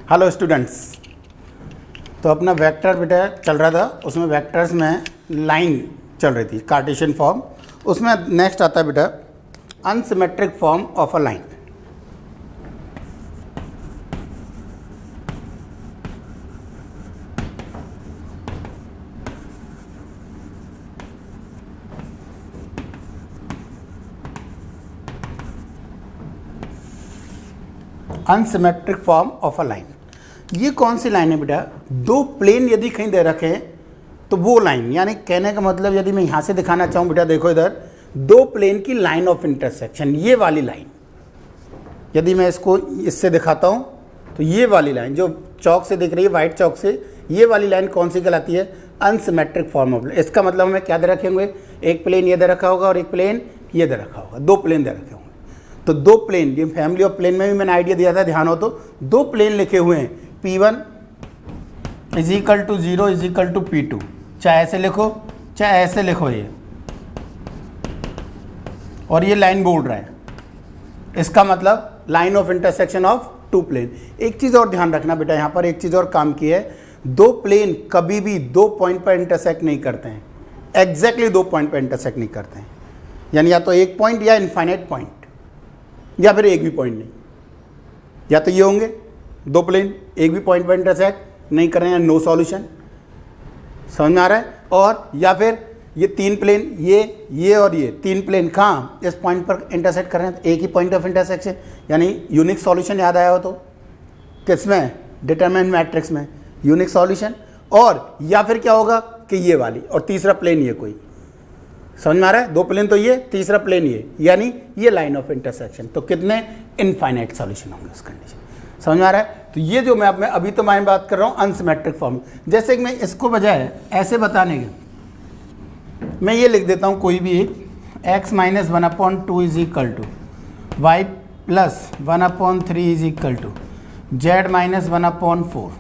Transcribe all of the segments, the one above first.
Hello students. तो अपना vector बेटा चल रहा था, उसमें वेक्टर्स में लाइन चल रही थी कार्टेशियन फॉर्म। उसमें नेक्स्ट आता है बेटा unsymmetric form of a line. Unsymmetric form of a line, ये कौन सी लाइन है बेटा? दो प्लेन यदि कहीं दे रखे हैं तो वो लाइन, यानी कहने का मतलब यदि मैं यहाँ से दिखाना चाहूँ बेटा, देखो इधर दो प्लेन की लाइन ऑफ इंटरसेक्शन, ये वाली लाइन यदि मैं इसको इससे दिखाता हूँ तो ये वाली लाइन जो चौक से दिख रही है, वाइट चौक से, ये वाली लाइन कौन सी कहलाती है? Unsymmetric form of line. इसका मतलब हमें क्या दे रखे होंगे? एक प्लेन ये दे रखा होगा और एक प्लेन ये दे रखा होगा, दो प्लेन दे रखे होंगे। तो दो प्लेन, ये फैमिली ऑफ प्लेन में भी मैंने आइडिया दिया था, ध्यान हो तो, दो प्लेन लिखे हुए हैं P1 is equal to 0 is equal to P2, चाहे ऐसे लिखो चाहे ऐसे लिखो ये, और ये लाइन बोल रहा है, इसका मतलब line of intersection of two plane. एक चीज़ और ध्यान रखना बेटा, यहाँ पर एक चीज़ और काम की है, दो प्लेन कभी भी दो पॉइंट पर इंटरसेक्ट नहीं करते हैं, एग्जैक्टली दो पॉइंट पर इंटरसेक्ट नहीं करते हैं, यानी या तो एक पॉइंट या इनफाइनाइट पॉइंट, या फिर एक भी पॉइंट नहीं, या तो ये होंगे दो प्लेन एक भी पॉइंट पर इंटरसेक्ट नहीं कर रहे हैं, नो सॉल्यूशन, समझ में आ रहा है? और या फिर ये तीन प्लेन, ये और ये तीन प्लेन कहाँ इस पॉइंट पर इंटरसेक्ट कर रहे हैं, तो एक ही पॉइंट ऑफ इंटरसेक्शन, यानी यूनिक सॉल्यूशन याद आया हो तो किसमें? डिटरमिनेंट मैट्रिक्स में यूनिक सॉल्यूशन। और या फिर क्या होगा कि ये वाली और तीसरा प्लेन ये कोई, समझ में आ रहा है? दो प्लेन तो ये, तीसरा प्लेन ये, यानी ये लाइन ऑफ इंटरसेक्शन। तो कितने? इनफाइनाइट सॉल्यूशन होंगे उस कंडीशन, समझ में आ रहा है? तो ये जो मैं अभी तो मैं बात कर रहा हूँ अनसिमेट्रिक फॉर्म। जैसे कि मैं इसको बजाय ऐसे बताने के मैं ये लिख देता हूँ कोई भी एक x minus 1/2 is equal to Y plus 1/3 is equal to Z minus 1/4।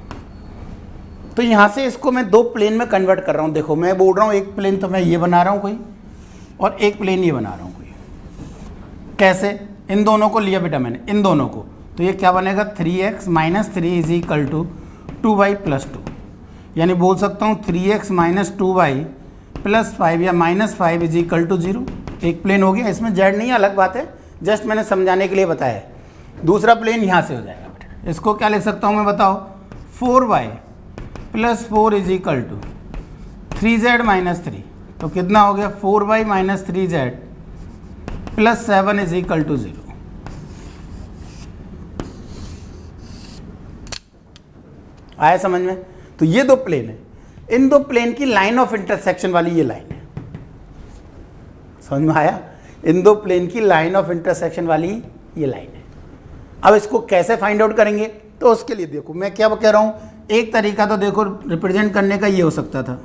तो यहाँ से इसको मैं दो प्लेन में कन्वर्ट कर रहा हूँ। देखो मैं बोल रहा हूँ एक प्लेन तो मैं ये बना रहा हूँ कोई, और एक प्लेन ये बना रहा हूँ कोई। कैसे? इन दोनों को लिया बेटा मैंने, इन दोनों को, तो ये क्या बनेगा? 3x minus 3 is equal to 2y plus 2, यानी बोल सकता हूँ 3x माइनस 2y प्लस 5 या माइनस 5 इज इक्वल टू 0। एक प्लेन हो गया, इसमें जेड नहीं, अलग बात है, जस्ट मैंने समझाने के लिए बताया है। दूसरा प्लेन यहाँ से हो जाएगा बेटा, इसको क्या लिख सकता हूँ मैं बताओ? 4y plus 4 is equal to 3z minus 3, तो कितना हो गया? 4y minus 3z plus 7 is equal to 0। आया समझ में? तो ये दो प्लेन है, इन दो प्लेन की लाइन ऑफ इंटरसेक्शन वाली ये लाइन है, समझ में आया? इन दो प्लेन की लाइन ऑफ इंटरसेक्शन वाली ये लाइन है। अब इसको कैसे फाइंड आउट करेंगे? तो उसके लिए देखो मैं क्या कह रहा हूं, एक तरीका तो देखो रिप्रेजेंट करने का ये हो सकता था,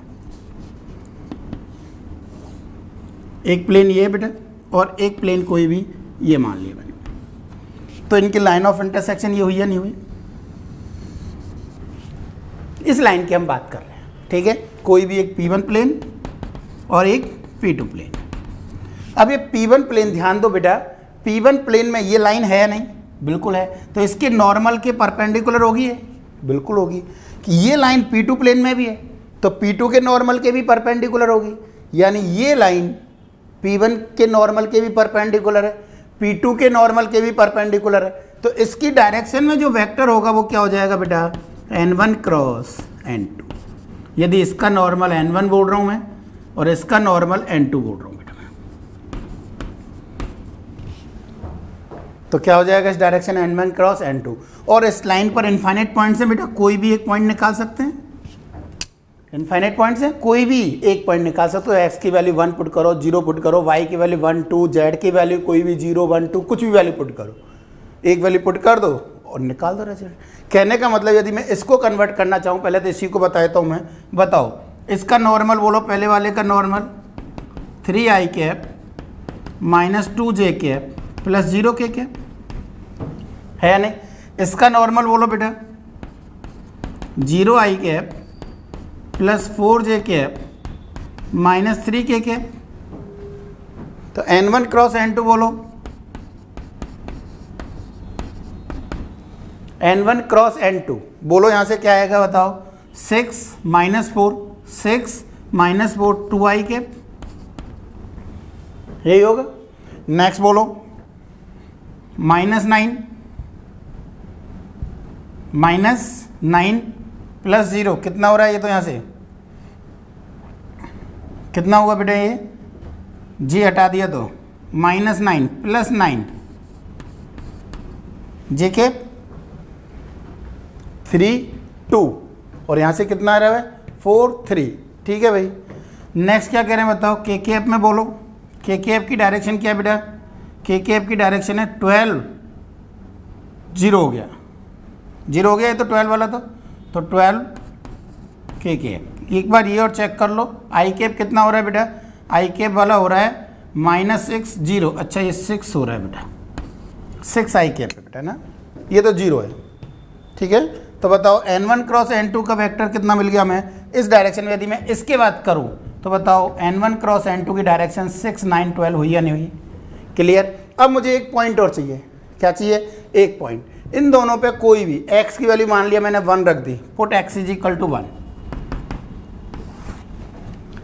एक प्लेन ये बेटा और एक प्लेन कोई भी ये मान लिया मैंने, तो इनकी लाइन ऑफ इंटरसेक्शन ये हुई या नहीं हुई? इस लाइन की हम बात कर रहे हैं, ठीक है? कोई भी एक P1 प्लेन और एक P2 प्लेन। अब ये P1 प्लेन, ध्यान दो बेटा, P1 प्लेन में ये लाइन है या नहीं? बिल्कुल है। तो इसके नॉर्मल के परपेंडिकुलर होगी है? बिल्कुल होगी। कि ये लाइन P2 प्लेन में भी है तो P2 के नॉर्मल के भी परपेंडिकुलर होगी, यानी ये लाइन P1 के नॉर्मल के भी परपेंडिकुलर है, P2 के नॉर्मल के भी परपेंडिकुलर है। तो इसकी डायरेक्शन में जो वेक्टर होगा वो क्या हो जाएगा बेटा? N1 cross N2। यदि इसका नॉर्मल N1 बोल रहा हूं मैं और इसका नॉर्मल N2 बोल रहा हूं बेटा मैं, तो क्या हो जाएगा? इस डायरेक्शन N1 क्रॉस N2। और इस लाइन पर इनफाइनाइट पॉइंट से बेटा कोई भी एक पॉइंट निकाल सकते हैं, इनफाइनाइट पॉइंट से कोई भी एक पॉइंट निकाल सकते हो। x की वैल्यू 1 पुट करो, 0 पुट करो, y की वैल्यू 1 2, z की वैल्यू कोई भी 0 1 2 कुछ भी वैल्यू पुट करो, एक वैल्यू पुट कर दो और निकाल दो रिजल्ट। कहने का मतलब यदि मैं इसको कन्वर्ट करना चाहूँ, पहले तो इसी को बताता हूँ मैं, बताओ इसका नॉर्मल बोलो, पहले वाले का normal 3i cap minus 2j cap plus 0k cap है या नहीं? इसका नॉर्मल बोलो बेटा 0i cap plus 4j cap minus 3k cap. तो N1 क्रॉस N2 बोलो, N1 क्रॉस N2 बोलो यहाँ से क्या आएगा बताओ, 6 माइनस 4, 6 माइनस 4 2i कैप, यही होगा। नेक्स्ट बोलो -9 -9 प्लस 0 कितना हो रहा है ये, तो यहाँ से कितना होगा बेटा, ये जी हटा दिया तो -9 प्लस 9 जे के 3 2, और यहाँ से कितना आ रहा है 4 3, ठीक है भाई। नेक्स्ट क्या कह रहे हैं बताओ, के एफ में बोलो, के एफ की डायरेक्शन क्या है बेटा, के एफ की डायरेक्शन है 12, 0 हो गया, 0 हो गया ये तो 12 वाला, तो 12 के एफ। एक बार ये और चेक कर लो, आई कैप कितना हो रहा है बेटा, आई कैप वाला हो रहा है -6 0, अच्छा ये 6 हो रहा है बेटा, 6 आई कैप है बेटा ना, ये तो 0 है, ठीक है। तो बताओ n1 क्रॉस n2 का वेक्टर कितना मिल गया हमें इस डायरेक्शन में। यदि मैं इसके बात करूं तो बताओ n1 क्रॉस n2 की डायरेक्शन 6 9 12 हुई या नहीं हुई, क्लियर। अब मुझे एक पॉइंट और चाहिए, क्या चाहिए, एक पॉइंट। इन दोनों पे कोई भी x की वैल्यू मान लिया मैंने 1 रख दी, put x is equal to 1,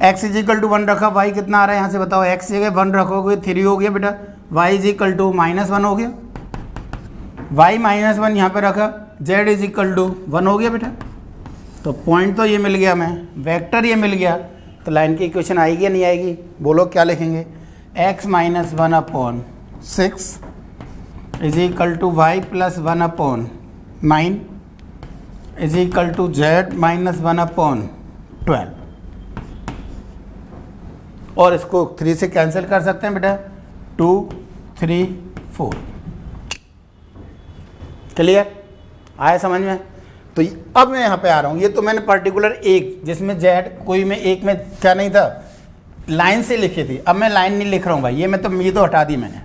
x is equal to 1 रखा, y कितना आ रहा है यहाँ से बताओ, x जगह 1 रखोगे 3 हो गया बेटा, y इज इक्वल टू -1 हो गया, y -1 यहाँ पे रखा, z इज इक्वल टू 1 हो गया बेटा। तो पॉइंट तो ये मिल गया हमें, वेक्टर ये मिल गया, तो लाइन की इक्वेशन आएगी या नहीं आएगी, बोलो क्या लिखेंगे, x - 1 upon 6 is equal to y plus 1 upon 9 is equal to z - 1 upon 12, और इसको 3 से कैंसिल कर सकते हैं बेटा, 2 3 4, क्लियर, आया समझ में। तो अब मैं यहाँ पे आ रहा हूँ, ये तो मैंने पर्टिकुलर एक जिसमें जेड कोई में एक में क्या नहीं था, लाइन से लिखी थी, अब मैं लाइन नहीं लिख रहा हूँ भाई, ये तो हटा दी मैंने,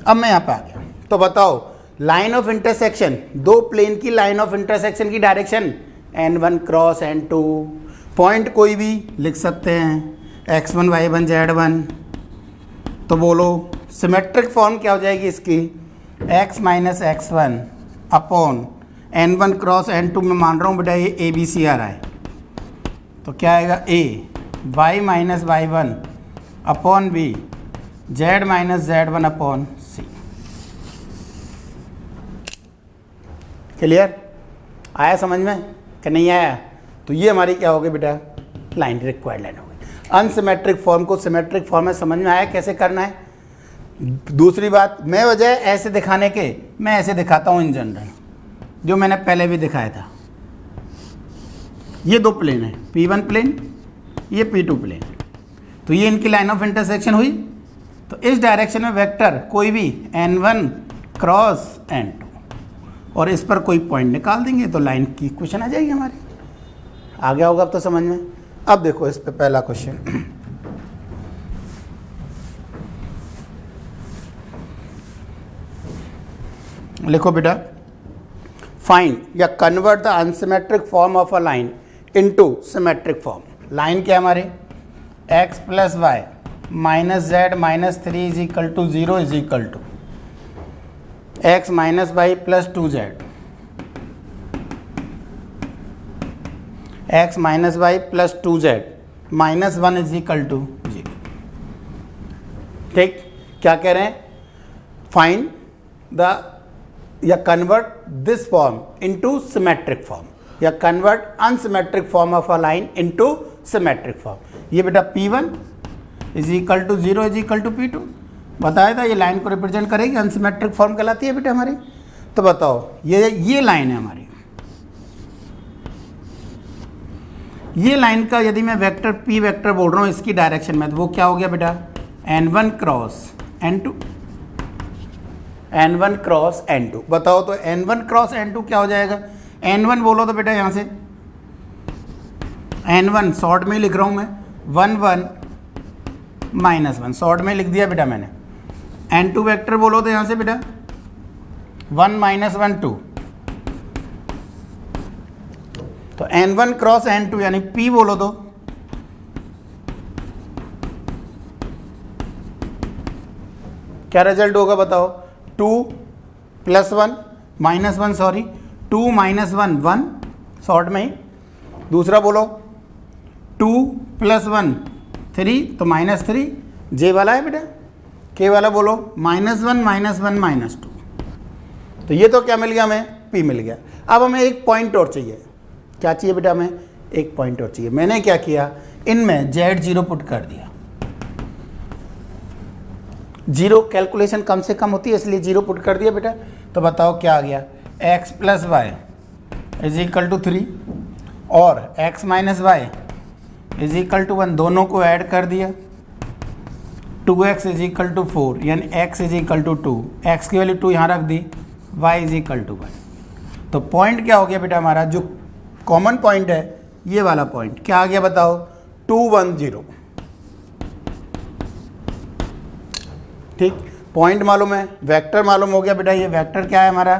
अब मैं यहाँ पे आ गया। तो बताओ लाइन ऑफ इंटरसेक्शन, दो प्लेन की लाइन ऑफ इंटरसेक्शन की direction n1 cross n2, point कोई भी लिख सकते हैं x1 y1 z1, तो बोलो सिमेट्रिक फॉर्म क्या हो जाएगी इसकी, x - x1 upon n1 cross n2 में मान रहा हूँ बेटा ये ए बी सी आ रहा है, तो क्या आएगा a y - y1 upon b z - z1 upon c, clear, आया समझ में कि नहीं आया। तो ये हमारी क्या होगी बेटा, लाइन, रिक्वायर्ड लाइन होगी। अनसिमेट्रिक फॉर्म को सिमेट्रिक फॉर्म में समझ में आया कैसे करना है। दूसरी बात, मैं वजह ऐसे दिखाने के मैं ऐसे दिखाता हूँ इन जनरल, जो मैंने पहले भी दिखाया था। ये दो प्लेन है, P1 प्लेन, ये P2 प्लेन, तो ये इनकी लाइन ऑफ इंटरसेक्शन हुई, तो इस डायरेक्शन में वेक्टर कोई भी n1 क्रॉस n2, और इस पर कोई पॉइंट निकाल देंगे तो लाइन की इक्वेशन आ जाएगी हमारी। आ गया होगा अब तो समझ में। अब देखो इस पे पहला क्वेश्चन, लिखो बेटा, फाइंड या convert the unsymmetric form of a line into symmetric form. Line क्या हमारे, x plus y minus z minus 3 is equal to 0 is equal to x minus Y plus 2z, x minus Y plus 2z minus 1 is equal to 0। ठीक, क्या कह रहे हैं, find the या convert this form into symmetric form, या convert unsymmetric form of a line into symmetric form. ये बेटा P1 is equal to 0 is equal to P2 बताया था, ये लाइन को रिप्रेजेंट करेगी, अनसिमेट्रिक फॉर्म कहलाती है बेटा हमारी। तो बताओ ये लाइन है हमारी, ये लाइन का यदि मैं वेक्टर P वेक्टर बोल रहा हूँ इसकी डायरेक्शन में, तो वो क्या हो गया बेटा, n1 cross n2, n1 cross n2। बताओ तो n1 क्रॉस n2 क्या हो जाएगा, n1 बोलो तो बेटा यहाँ से n1 शॉर्ट में लिख रहा हूँ मैं, 1 1 माइनस 1 शॉर्ट में लिख दिया बेटा मैंने। n2 वेक्टर बोलो तो यहाँ से बेटा 1 माइनस 1 2, तो n1 क्रॉस n2 यानी P बोलो तो क्या रिजल्ट होगा बताओ, 2 plus 1 minus 1 sorry 2 minus 1 1 short में ही। दूसरा बोलो 2 प्लस 1 3 तो -3 जे वाला है बेटा। के वाला बोलो -1 -1 -2 तो ये तो क्या मिल गया हमें, पी मिल गया। अब हमें एक पॉइंट और चाहिए। क्या चाहिए बेटा, हमें एक पॉइंट और चाहिए। मैंने क्या किया, इनमें Z0 पुट कर दिया। 0 कैलकुलेशन कम से कम होती है इसलिए 0 पुट कर दिया बेटा। तो बताओ क्या आ गया, x plus Y is equal to 3 और x minus Y is equal to 1, दोनों को ऐड कर दिया। 2x इज इक्वल टू 4 यानी x is equal to 2, x की वैल्यू 2 यहाँ रख दी, y इज इक्वल टू 1। तो पॉइंट क्या हो गया बेटा हमारा, जो कॉमन पॉइंट है ये वाला पॉइंट क्या आ गया बताओ, 2 1 0। ठीक, पॉइंट मालूम है, वेक्टर मालूम हो गया बेटा। ये वेक्टर क्या है हमारा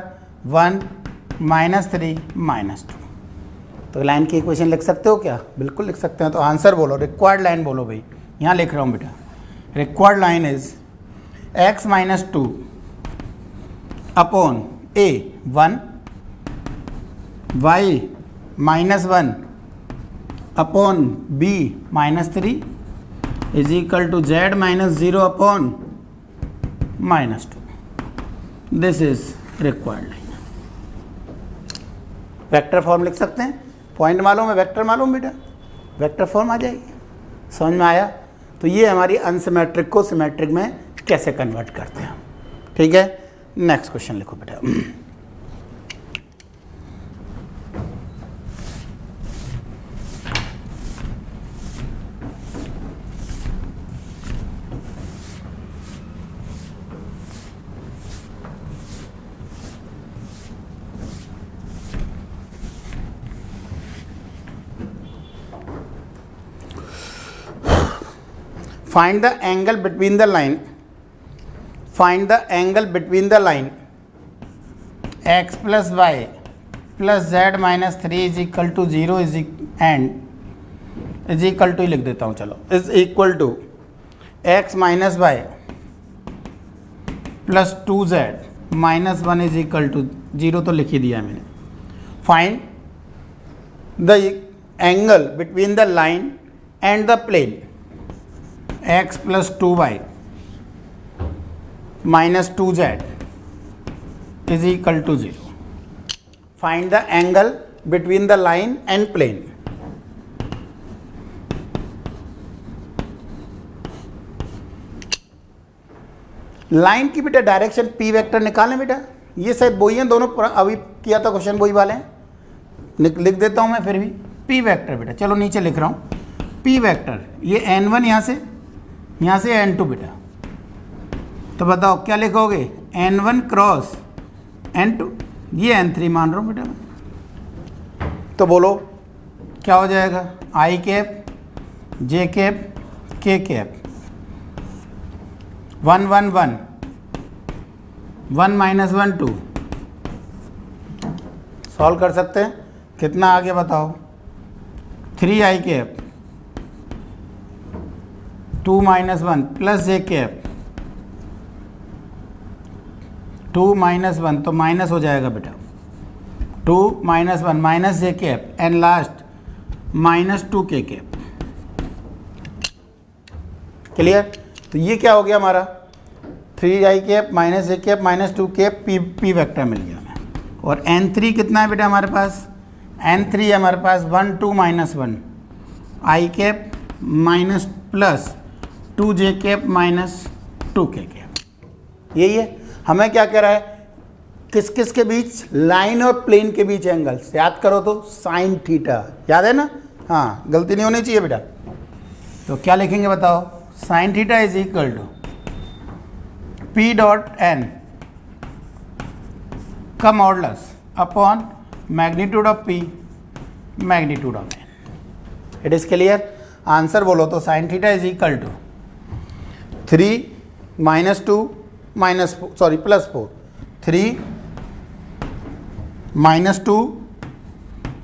1 -3 -2। तो लाइन की इक्वेशन लिख सकते हो क्या, बिल्कुल लिख सकते हैं। तो आंसर बोलो, रिक्वायर्ड लाइन बोलो भाई। यहाँ लिख रहा हूँ बेटा, required line is x -2 upon a 1 y -1 upon b -3 is equal to z -0 upon -2। This is required line. Vector form लिख सकते हैं, पॉइंट मालूम है, वेक्टर मालूम बेटा, वेक्टर फॉर्म आ जाएगी। समझ में आया। तो ये हमारी अनसिमेट्रिक को सिमेट्रिक में कैसे कन्वर्ट करते हैं। ठीक है, नेक्स्ट क्वेश्चन लिखो बेटा। Find the angle between the line. Find the angle between the line x plus y plus z minus 3 is equal to 0 and is equal to ही लिख देता हूँ, चलो, is equal to x minus y plus 2z minus 1 is equal to 0 तो लिख ही दिया मैंने। Find the angle between the line and the plane x plus 2y minus 2z is equal to 0. Find the angle between the line and plane. Line की बेटा direction p vector निकालें बेटा। ये शायद वही हैं दोनों, अभी किया था क्वेश्चन वही वाले हैं। लिख देता हूं मैं फिर भी p वेक्टर बेटा। चलो नीचे लिख रहा हूं p वेक्टर, ये n1 यहाँ से n2 बेटा। तो बताओ क्या लिखोगे, n1 क्रॉस n2, ये n3 मान रहा हूँ बेटा मैं। तो बोलो क्या हो जाएगा, i cap j cap k cap 1 1 1 1 minus 1 2। Solve कर सकते हैं, कितना आ गया बताओ, 3i cap 2 minus 1 plus j cap 2 minus 1 तो माइनस हो जाएगा बेटा, 2 minus 1 minus j cap and last minus 2k cap. Clear. तो ये क्या हो गया हमारा, 3i cap minus j cap minus 2 cap p vector मिल गया हमें। और n3 कितना है बेटा हमारे पास, n3 है हमारे पास 1 2 minus 1 i cap minus plus 2j cap minus 2k cap. यही है, हमें क्या कह रहा है, किस किस के बीच, लाइन और प्लेन के बीच एंगल्स। याद करो तो साइन थीटा, याद है ना, हाँ गलती नहीं होनी चाहिए बेटा। तो क्या लिखेंगे बताओ, sine theta is equal to p dot n का modulus upon magnitude of p magnitude of n। It is clear. Answer बोलो तो sine theta is equal to 3 minus 2 minus sorry plus 4, 3 minus 2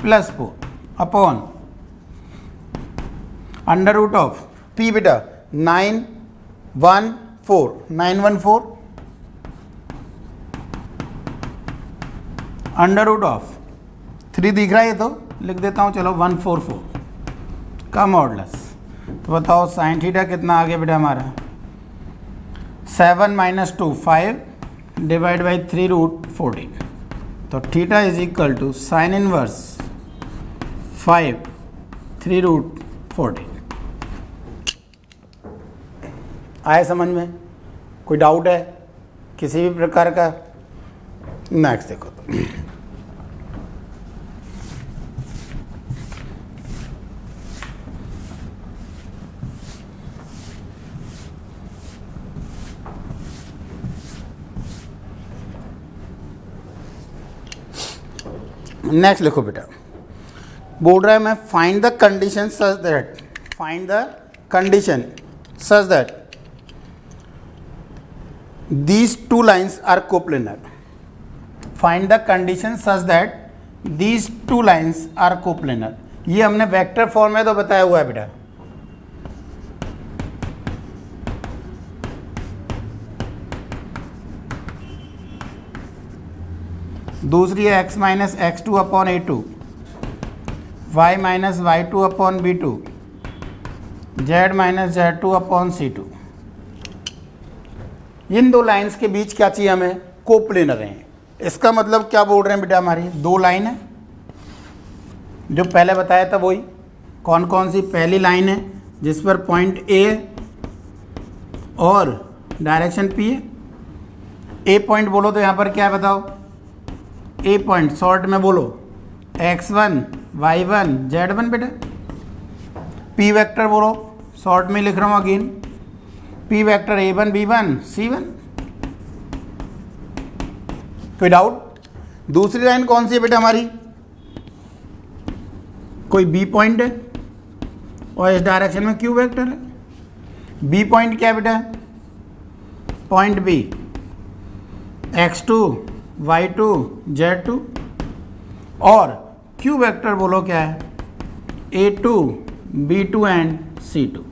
plus 4 upon under root of p बेटा 9 1 4 9 1 4 under root of 3 दिख रहा है, ये तो लिख देता हूँ, चलो 144 का मॉडुलस। तो बताओ साइन थीटा कितना आ गया बेटा हमारा, 7 - 2 5 डिवाइड बाई 3 रूट 14। तो theta is equal to sine inverse 5 3 root 14। आए समझ में? कोई डाउट है किसी भी प्रकार का? नेक्स्ट देखो तो नेक्स्ट लिखो बेटा, बोल रहा है मैं find the condition such that, find the condition such that these two lines are coplanar. Find the condition such that these two lines are coplanar. ये हमने वेक्टर फॉर्म में तो बताया हुआ है बेटा। दूसरी है x minus x2 upon a2, y minus y2 upon b2, z minus z2 upon c2। इन दो लाइंस के बीच क्या चाहिए हमें? कोप्लेनर हैं। इसका मतलब क्या बोल रहे हैं बेटा, हमारी दो लाइन है जो पहले बताया था वही। कौन कौन सी? पहली लाइन है जिस पर पॉइंट ए और डायरेक्शन पी है। ए पॉइंट बोलो तो यहाँ पर क्या है बताओ? ए पॉइंट शॉर्ट में बोलो x1 y1 z1 बेटा। पी वेक्टर बोलो, शॉर्ट में लिख रहा हूँ again, P vector a1 b1 c1। कोई डाउट? दूसरी लाइन कौन सी है बेटा हमारी? कोई बी पॉइंट है और इस डायरेक्शन में क्यू वेक्टर है। बी पॉइंट क्या है बेटा? Point B x2 y2 z2, और क्यू वेक्टर बोलो क्या है? a2 b2 and c2।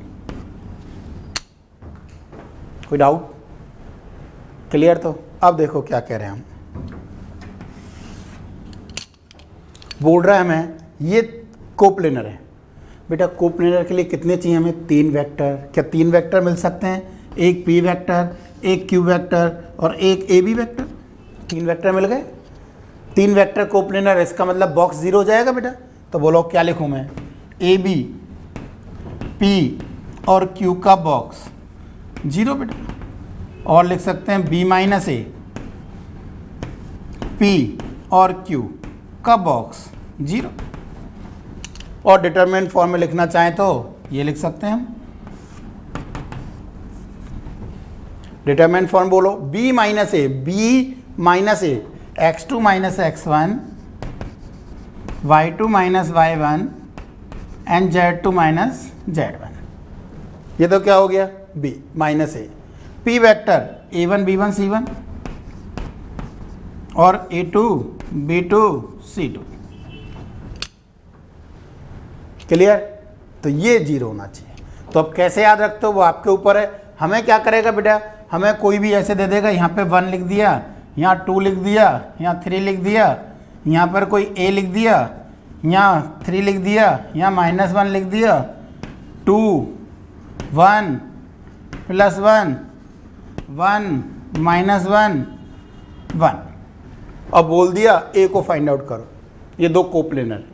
कोई डाउट? क्लियर? तो अब देखो क्या कह रहे हैं हम। बोल रहा है हमें ये कोप्लेनर है बेटा। कोप्लेनर के लिए कितने चाहिए हमें? 3 वेक्टर। क्या 3 वेक्टर मिल सकते हैं? एक पी वेक्टर, एक क्यू वेक्टर और एक ए बी वेक्टर। 3 वेक्टर मिल गए। 3 वेक्टर कोप्लेनर, इसका मतलब बॉक्स 0 हो जाएगा बेटा। तो बोलो क्या लिखूं मैं? ए बी पी और क्यू का बॉक्स 0 बेटा। और लिख सकते हैं बी माइनस ए पी और क्यू का बॉक्स 0। और डिटरमिनेंट फॉर्म में लिखना चाहें तो ये लिख सकते हैं हम। डिटरमिनेंट फॉर्म बोलो, b minus A x2 minus x1 y2 minus y1 and z2 minus z1। ये तो क्या हो गया? b माइनस ए। p vector a1 b1 c1 और a2 b2 c2। क्लियर? तो ये 0 होना चाहिए। तो अब कैसे याद रखते हो वो आपके ऊपर है। हमें क्या करेगा बेटा, हमें कोई भी ऐसे दे देगा, यहाँ पे 1 लिख दिया, यहाँ 2 लिख दिया, यहाँ 3 लिख दिया, यहाँ पर कोई a लिख दिया, यहाँ 3 लिख दिया, यहाँ -1 लिख दिया, 2 1 +1 1 -1 1, अब बोल दिया a को फाइंड आउट करो। ये दो कोप्लेनर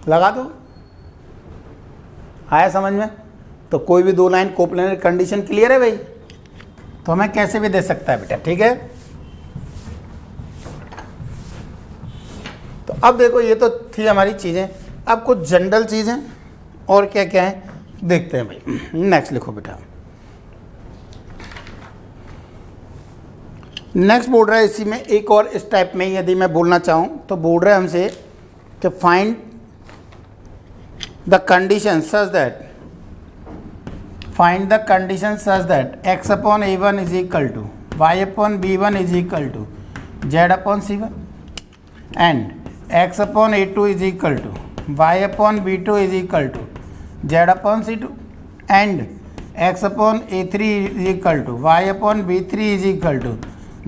लगा दो। आया समझ में? तो कोई भी दो लाइन कोप्लेनर कंडीशन क्लियर है भाई? तो हमें कैसे भी दे सकता है बेटा, ठीक है। तो अब देखो ये तो थी हमारी चीज़ें। अब कुछ जनरल चीज़ें और क्या क्या है देखते हैं भाई। नेक्स्ट लिखो बेटा। नेक्स्ट बोल रहा है इसी में एक और इस टाइप में यदि मैं बोलना चाहूँ तो बोल रहा है हमसे कि find the condition such that, find the condition such that x upon a1 is equal to y upon b1 is equal to z upon c1 and x upon a2 is equal to y upon b2 is equal to z upon c2 and x upon a3 is equal to y upon b3 is equal to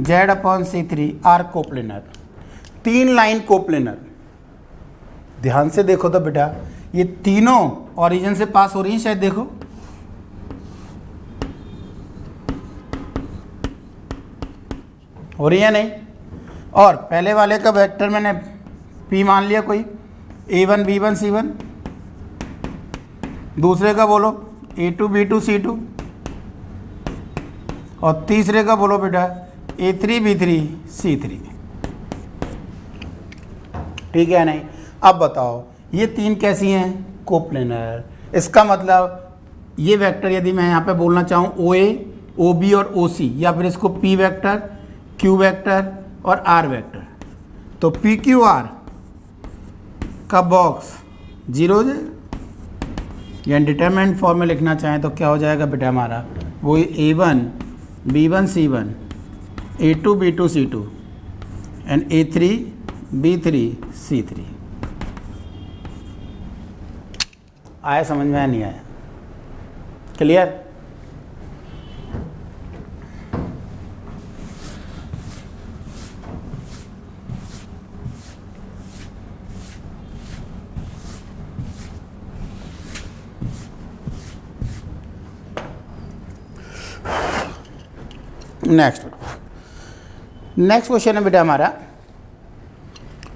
z upon c3 are coplanar। तीन line coplanar, ध्यान से देखो तो बेटा ये तीनों origin से pass हो रही हैं, शायद देखो हो रही है नहीं। और पहले वाले का वेक्टर मैंने P मान लिया कोई A1 B1 C1, दूसरे का बोलो A2 B2 C2, और तीसरे का बोलो बेटा A3 B3 C3। ठीक है नहीं। अब बताओ ये तीन कैसी हैं? कोप्लेनर। इसका मतलब ये वेक्टर यदि मैं यहाँ पे बोलना चाहूँ OA OB और OC, या फिर इसको P वेक्टर Q वेक्टर और R वेक्टर, तो PQR का बॉक्स 0 हो जाएगा। या डिटरमिनेंट फॉर्म में लिखना चाहें तो क्या हो जाएगा बेटा हमारा, वो A1 B1 C1 A2 B2 C2 and A3 B3 C3। आया समझ में? नहीं आया? क्लियर? नेक्स्ट क्वेश्चन है बेटा हमारा,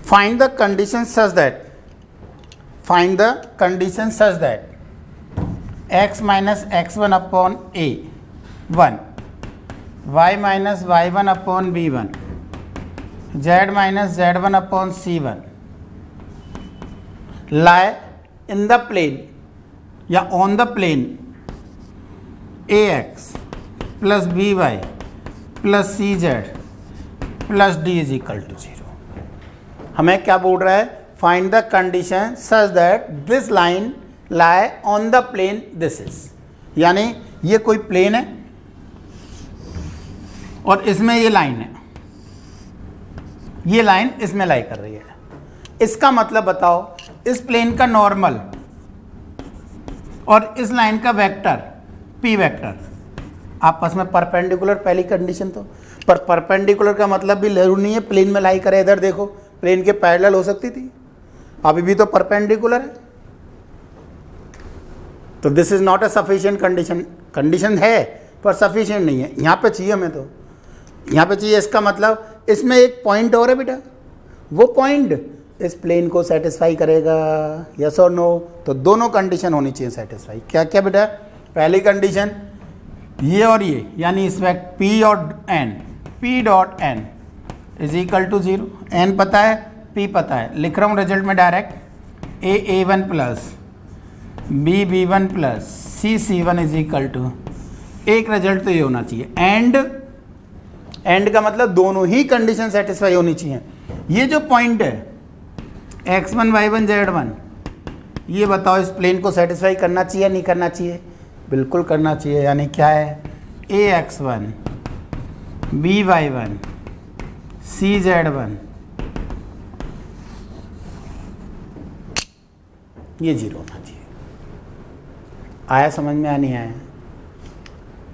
find the condition such that x minus x1 upon a 1, y minus y1 upon b1, z minus z1 upon c1 lie in the plane या on the plane ax plus by plus cz plus d is equal to 0। हमें क्या बोल रहा है? Find the condition such that this line lie on the plane this is, यानी ये कोई plane है और इसमें ये लाइन है, ये लाइन इसमें लाई कर रही है। इसका मतलब बताओ इस प्लेन का नॉर्मल और इस लाइन का वेक्टर p वेक्टर आपस में परपेंडिकुलर, पहली कंडीशन तो। पर परपेंडिकुलर का मतलब भी जरूरी नहीं है प्लेन में लाई करे। इधर देखो प्लेन के पैरेलल हो सकती थी, अभी भी तो परपेंडिकुलर है। तो this is not a sufficient condition. Condition है पर सफिशिएंट नहीं है। यहाँ पे चाहिए हमें, तो यहाँ पे चाहिए। इसका मतलब इसमें एक पॉइंट और है बेटा, वो पॉइंट इस प्लेन को सेटिस्फाई करेगा, यस और नो। तो दोनों कंडीशन होनी चाहिए सेटिस्फाई। क्या क्या बेटा? पहली कंडीशन ये और ये, यानी इस वक्त P और N, P dot N is equal to 0। N पता है, P पता है, लिख रहा हूँ रिजल्ट में direct A1 plus B1 plus C1 is equal to, एक रिजल्ट तो ये होना चाहिए एंड का मतलब दोनों ही कंडीशन सेटिस्फाई होनी चाहिए। ये जो पॉइंट है x1 y1 z1, ये बताओ इस प्लेन को सेटिस्फाई करना चाहिए नहीं करना चाहिए? बिल्कुल करना चाहिए। यानी क्या है? ax1 by1 cz1 ये 0 होना चाहिए। आया समझ में? नहीं आया?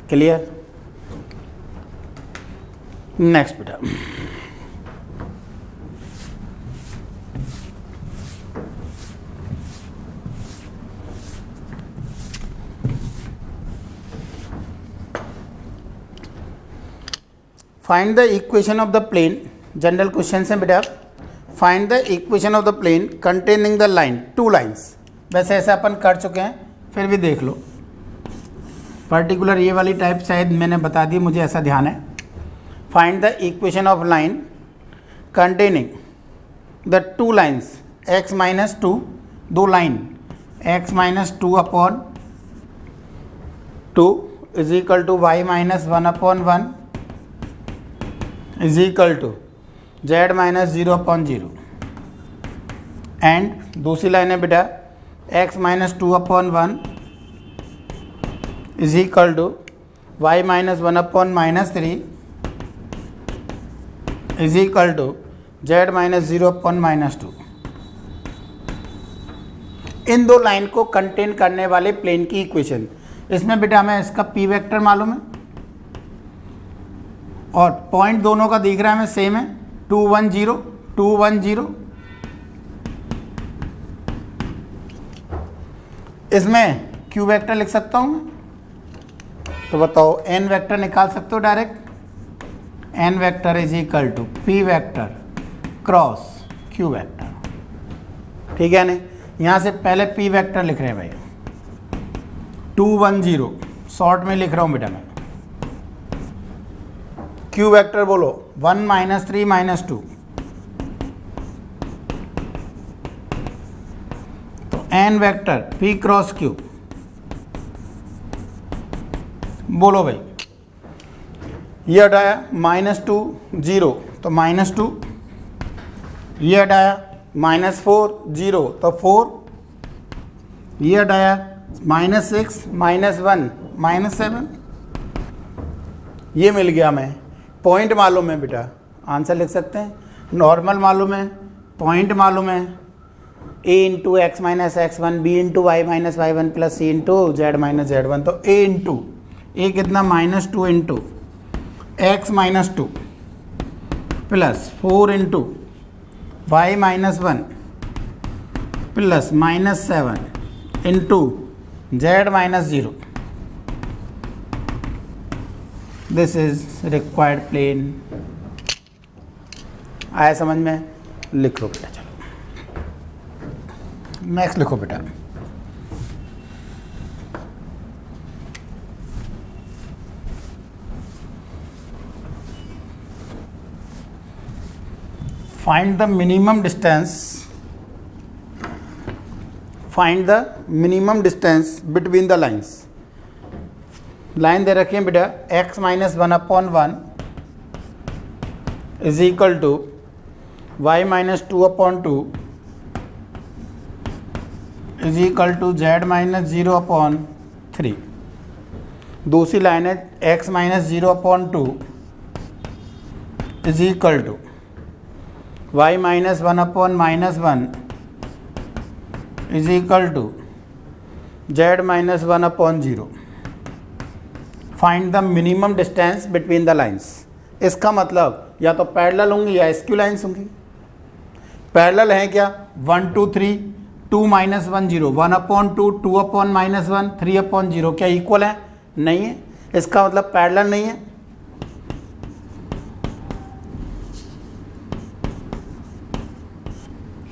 क्लियर? नेक्स्ट बेटा, find the equation of the plane. General question है बेटा। Find the equation of the plane containing the line, two lines. वैसे ऐसा अपन कर चुके हैं, फिर भी देख लो। पर्टिकुलर ये वाली टाइप शायद मैंने बता दी, मुझे ऐसा ध्यान है। Find the equation of line containing the two lines x minus 2, दो line x minus 2 upon 2 is equal to y minus 1 upon 1 is equal to z minus 0 upon 0। And दूसरी लाइन है बेटा x minus 2 upon 1 is equal to y minus 1 upon minus 3 is equal to z minus 0 upon minus 2। इन दो line को contain करने वाले plane की equation. इसमें बेटा हमें इसका p वेक्टर मालूम है और पॉइंट दोनों का दिख रहा है हमें सेम है, 2 1 0 210। इसमें क्यू वेक्टर लिख सकता हूँ मैं, तो बताओ एन वेक्टर निकाल सकते हो direct. N vector is equal to P vector cross Q vector, ठीक है ना। यहाँ से पहले पी वेक्टर लिख रहे हैं भाई, 210 शॉर्ट में लिख रहा हूँ बेटा मैं। क्यू वेक्टर बोलो 1 - 3 - 2, तो N vector P cross Q बोलो भाई। ये हटाया -2 0 तो -2, ये हटाया -4 0 तो 4, ये हटाया -6 -1 -7, ये मिल गया। मैं पॉइंट मालूम है बेटा, आंसर लिख सकते हैं। नॉर्मल मालूम है, पॉइंट मालूम है, a into x minus x1 b into y minus y1 plus c into z minus z1, तो a इंटू ए कितना -2 into x -2 plus 4 into y -1 plus -7 into z -0। This is required plane. आया समझ में? लिख लो बेटा, चलो next लिखो बेटा। Find the minimum distance, find the minimum distance between the lines. Line दे रखी है बेटा, x - 1/1 is equal to y - 2/2 is equal to z - 0/3। दूसरी लाइन है x - 0/2 is equal to y - 1/-1 is equal to z - 1/0। Find the minimum distance between the lines. इसका मतलब या तो पैरेलल होंगी या स्क्यू लाइन्स होंगी। पैरेलल है क्या? 1 2 3 2 - 1 0, 1/2 2/-1 3/0, क्या इक्वल है? नहीं है, इसका मतलब पैरेलल नहीं है।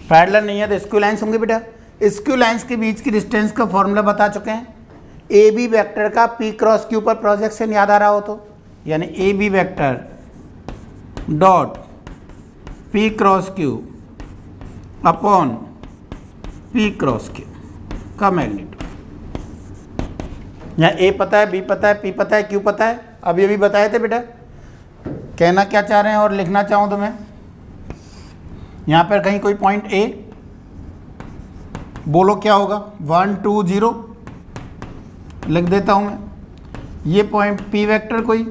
पैरेलल नहीं है तो स्क्यू लाइन्स होंगी बेटा। स्क्यू लाइन्स के बीच की डिस्टेंस का फॉर्मूला बता चुके हैं। ए बी वेक्टर का पी क्रॉस क्यू पर प्रोजेक्शन याद आ रहा हो तो, यानी A B vector dot P cross Q upon P cross Q का मैग्नीट्यूड। यहाँ ए पता है, बी पता है, पी पता है, क्यू पता है। अब ये भी बताए थे बेटा। कहना क्या चाह रहे हैं और लिखना चाहूँ तो मैं यहाँ पर कहीं कोई पॉइंट ए बोलो क्या होगा? 1 2 0 लिख देता हूँ मैं। ये पॉइंट पी वेक्टर कोई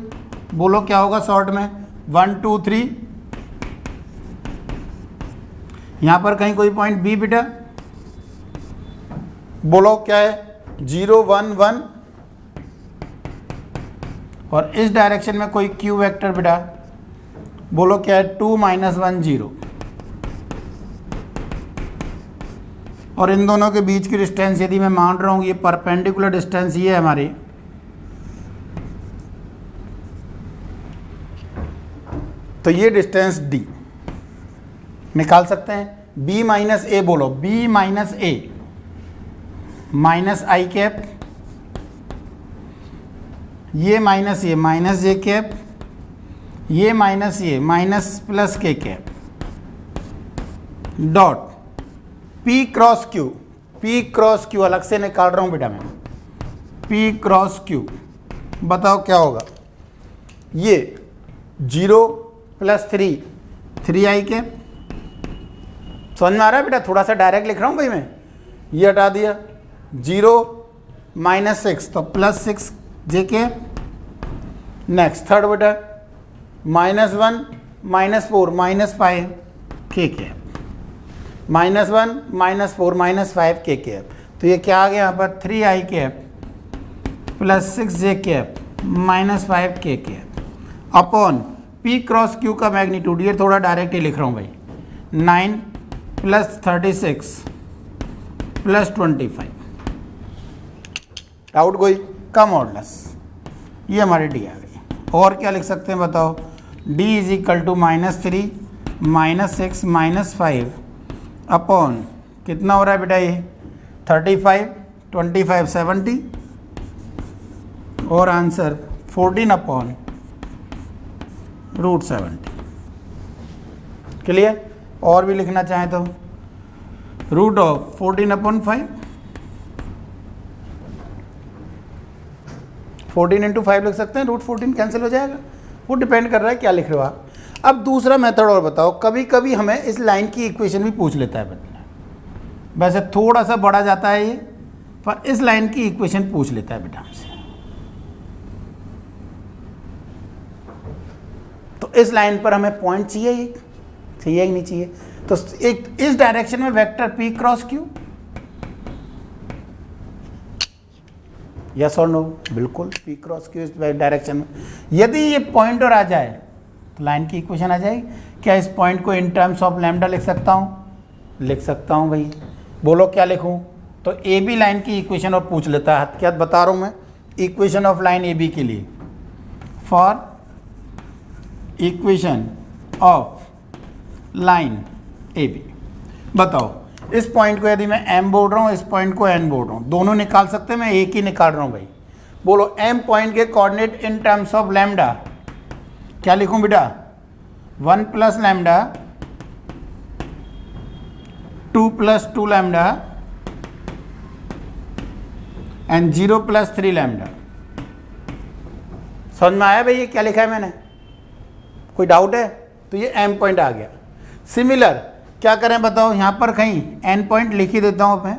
बोलो क्या होगा शॉर्ट में? 1 2 3। यहाँ पर कहीं कोई पॉइंट बी बेटा बोलो क्या है? 0 1 1। और इस डायरेक्शन में कोई क्यू वेक्टर बेटा बोलो क्या है? 2 - 1 0। और इन दोनों के बीच की डिस्टेंस यदि मैं मान रहा हूँ ये परपेंडिकुलर डिस्टेंस ये है हमारी, तो ये डिस्टेंस डी निकाल सकते हैं। बी माइनस ए बोलो, बी माइनस ए माइनस आई कैप, ये माइनस ये माइनस जे कैप, ये माइनस ये माइनस प्लस के cap dot P cross Q. P cross Q अलग से निकाल रहा हूं बेटा मैं। पी क्रॉस क्यू बताओ क्या होगा? ये 0 + 3 3 आई कैप। समझ में आ रहा है बेटा? थोड़ा सा डायरेक्ट लिख रहा हूं भाई मैं। ये हटा दिया 0 - 6 तो +6 जे कैप। नेक्स्ट थर्ड बेटा -1 -4 -5 के कैप, -1 -4 -5 के कैप। तो ये क्या आ गया यहाँ पर? 3 आई कैप +6 जे कैप -5 के cap upon P cross Q का मैग्नीट्यूड। ये थोड़ा डायरेक्ट ही लिख रहा हूँ भाई। 9 प्लस 36 प्लस 25। डाउट कोई? का मॉडुलस, ये हमारी डी आ गई। और क्या लिख सकते हैं बताओ? d is equal to -3 -6 -5 upon कितना हो रहा है बेटा ये 35 25 70 और आंसर 14 अपॉन √70। क्लियर? और भी लिखना चाहें तो √14 अपॉन 5, 14 इंटू 5 लिख सकते हैं, √14 कैंसिल हो जाएगा। वो डिपेंड कर रहा है क्या लिख रहे हो आप। अब दूसरा मेथड और बताओ, कभी कभी हमें इस लाइन की इक्वेशन भी पूछ लेता है बच्चा, वैसे थोड़ा सा बढ़ा जाता है ये, पर इस लाइन की इक्वेशन पूछ लेता है बेटा हमसे। तो इस लाइन पर हमें पॉइंट चाहिए ही नहीं चाहिए? तो एक इस डायरेक्शन में vector p cross q, yes और नो? बिल्कुल, p क्रॉस q इस डायरेक्शन में। यदि ये पॉइंट और आ जाए तो लाइन की इक्वेशन आ जाएगी। क्या इस पॉइंट को इन टर्म्स ऑफ लैम्डा लिख सकता हूँ? लिख सकता हूँ भाई। बोलो क्या लिखूँ? तो ए बी लाइन की इक्वेशन और पूछ लेता है। क्या बता रहा हूँ मैं? Equation of line A B के लिए, for equation of line A B बताओ, इस पॉइंट को यदि मैं m बोल रहा हूँ, इस पॉइंट को n बोल रहा हूँ, दोनों निकाल सकते हैं, मैं एक ही निकाल रहा हूँ भाई। बोलो m पॉइंट के coordinate in terms of lambda क्या लिखूं बेटा? 1 plus lambda, 2 plus 2 lambda and 0 plus 3 lambda. समझ में आया भाई ये क्या लिखा है मैंने? कोई डाउट है? तो ये m पॉइंट आ गया। सिमिलर क्या करें बताओ? यहाँ पर कहीं n पॉइंट लिख ही देता हूँ मैं।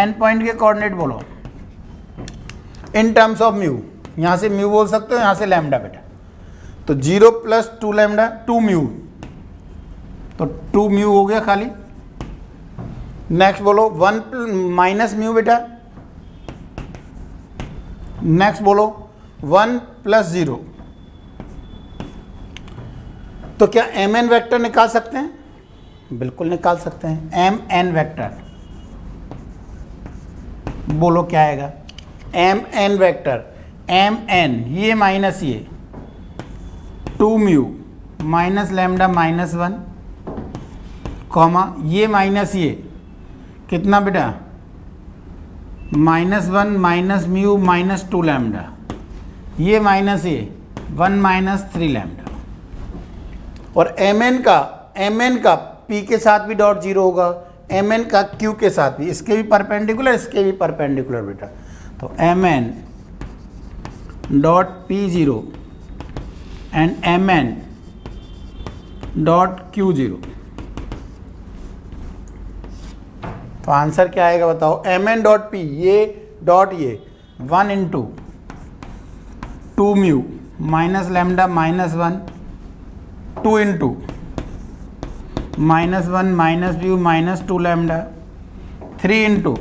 n पॉइंट के कोऑर्डिनेट बोलो इन टर्म्स ऑफ म्यू, यहाँ से म्यू बोल सकते हो, यहाँ से लैम्डा बेटा। तो 0 प्लस 2 लैम्डा 2 म्यू, तो 2 म्यू हो गया खाली। नेक्स्ट बोलो 1 माइनस म्यू बेटा। नेक्स्ट बोलो 1 प्लस 0। तो क्या एम एन वेक्टर निकाल सकते हैं? बिल्कुल निकाल सकते हैं। एम एन वेक्टर बोलो क्या आएगा? M N vector, M N ये माइनस ये 2 म्यू माइनस लैम्डा -1 कॉमा ये माइनस ये कितना बेटा? -1 माइनस म्यू माइनस 2 लैम्डा, ये माइनस ये 1 माइनस 3 लैम्डा। और mn का p के साथ भी डॉट 0 होगा, mn का q के साथ भी, इसके भी परपेंडिकुलर, इसके भी परपेंडिकुलर बेटा। तो mn dot p0 and mn dot q0। तो आंसर क्या आएगा बताओ? mn डॉट p ये डॉट ये 1 into 2 mu minus lambda -1 2 into -1 minus mu minus 2 lambda 3 into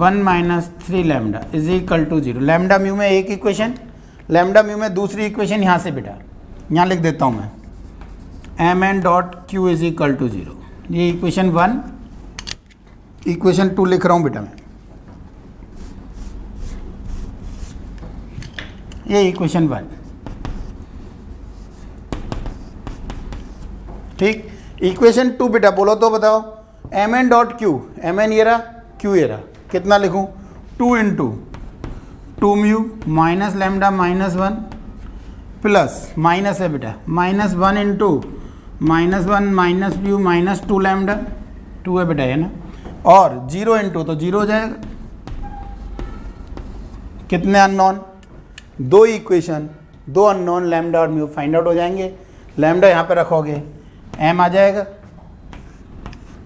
1 minus 3 lambda is equal to 0। Lambda mu में एक इक्वेशन, लैम्डा म्यू में दूसरी इक्वेशन यहाँ से बेटा, यहाँ लिख देता हूँ मैं M N dot Q is equal to 0। ये इक्वेशन 1, इक्वेशन 2 लिख रहा हूँ बेटा मैं, ये इक्वेशन 1। ठीक, इक्वेशन 2 बेटा बोलो तो बताओ M N dot Q, M N ये रहा, क्यू ये रहा, कितना लिखूं? 2 into 2 mu minus lambda -1 plus minus है बेटा -1 into -1 minus mu minus 2 lambda 2 है बेटा है ना, और 0 इंटू तो 0 हो जाएगा। कितने अननोन? 2 इक्वेशन, 2 अननोन लैम्डा और म्यू फाइंड आउट हो जाएंगे। लैम्डा यहाँ पे रखोगे m आ जाएगा,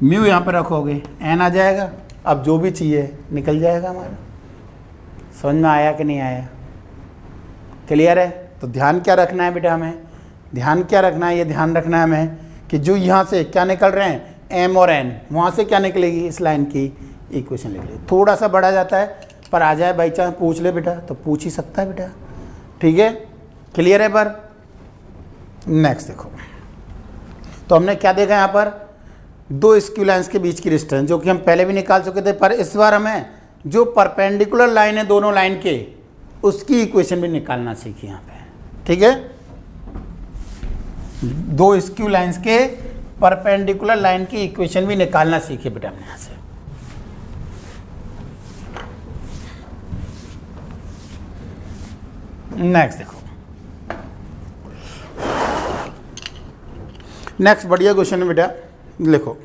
म्यू यहाँ पे रखोगे n आ जाएगा। अब जो भी चाहिए निकल जाएगा हमारा। समझ में आया कि नहीं आया? क्लियर है? तो ध्यान क्या रखना है बेटा हमें? ध्यान क्या रखना है? ये ध्यान रखना है हमें कि जो यहाँ से क्या निकल रहे हैं m और n, वहाँ से क्या निकलेगी? इस लाइन की इक्वेशन निकलेगी। थोड़ा सा बढ़ा जाता है, पर आ जाए बाई चांस पूछ ले बेटा तो पूछ ही सकता है बेटा। ठीक है, क्लियर है? पर नेक्स्ट देखो, तो हमने क्या देखा यहाँ पर, दो स्क्यू लाइन्स के बीच की डिस्टेंस जो कि हम पहले भी निकाल चुके थे, पर इस बार हमें जो परपेंडिकुलर लाइन है दोनों लाइन के उसकी इक्वेशन भी निकालना सीखी यहाँ पे, ठीक है। दो स्क्यू लाइन्स के परपेंडिकुलर लाइन की इक्वेशन भी निकालना सीखे बेटा हमने यहाँ से। नेक्स्ट देखो, नेक्स्ट बढ़िया क्वेश्चन है बेटा, लिखो।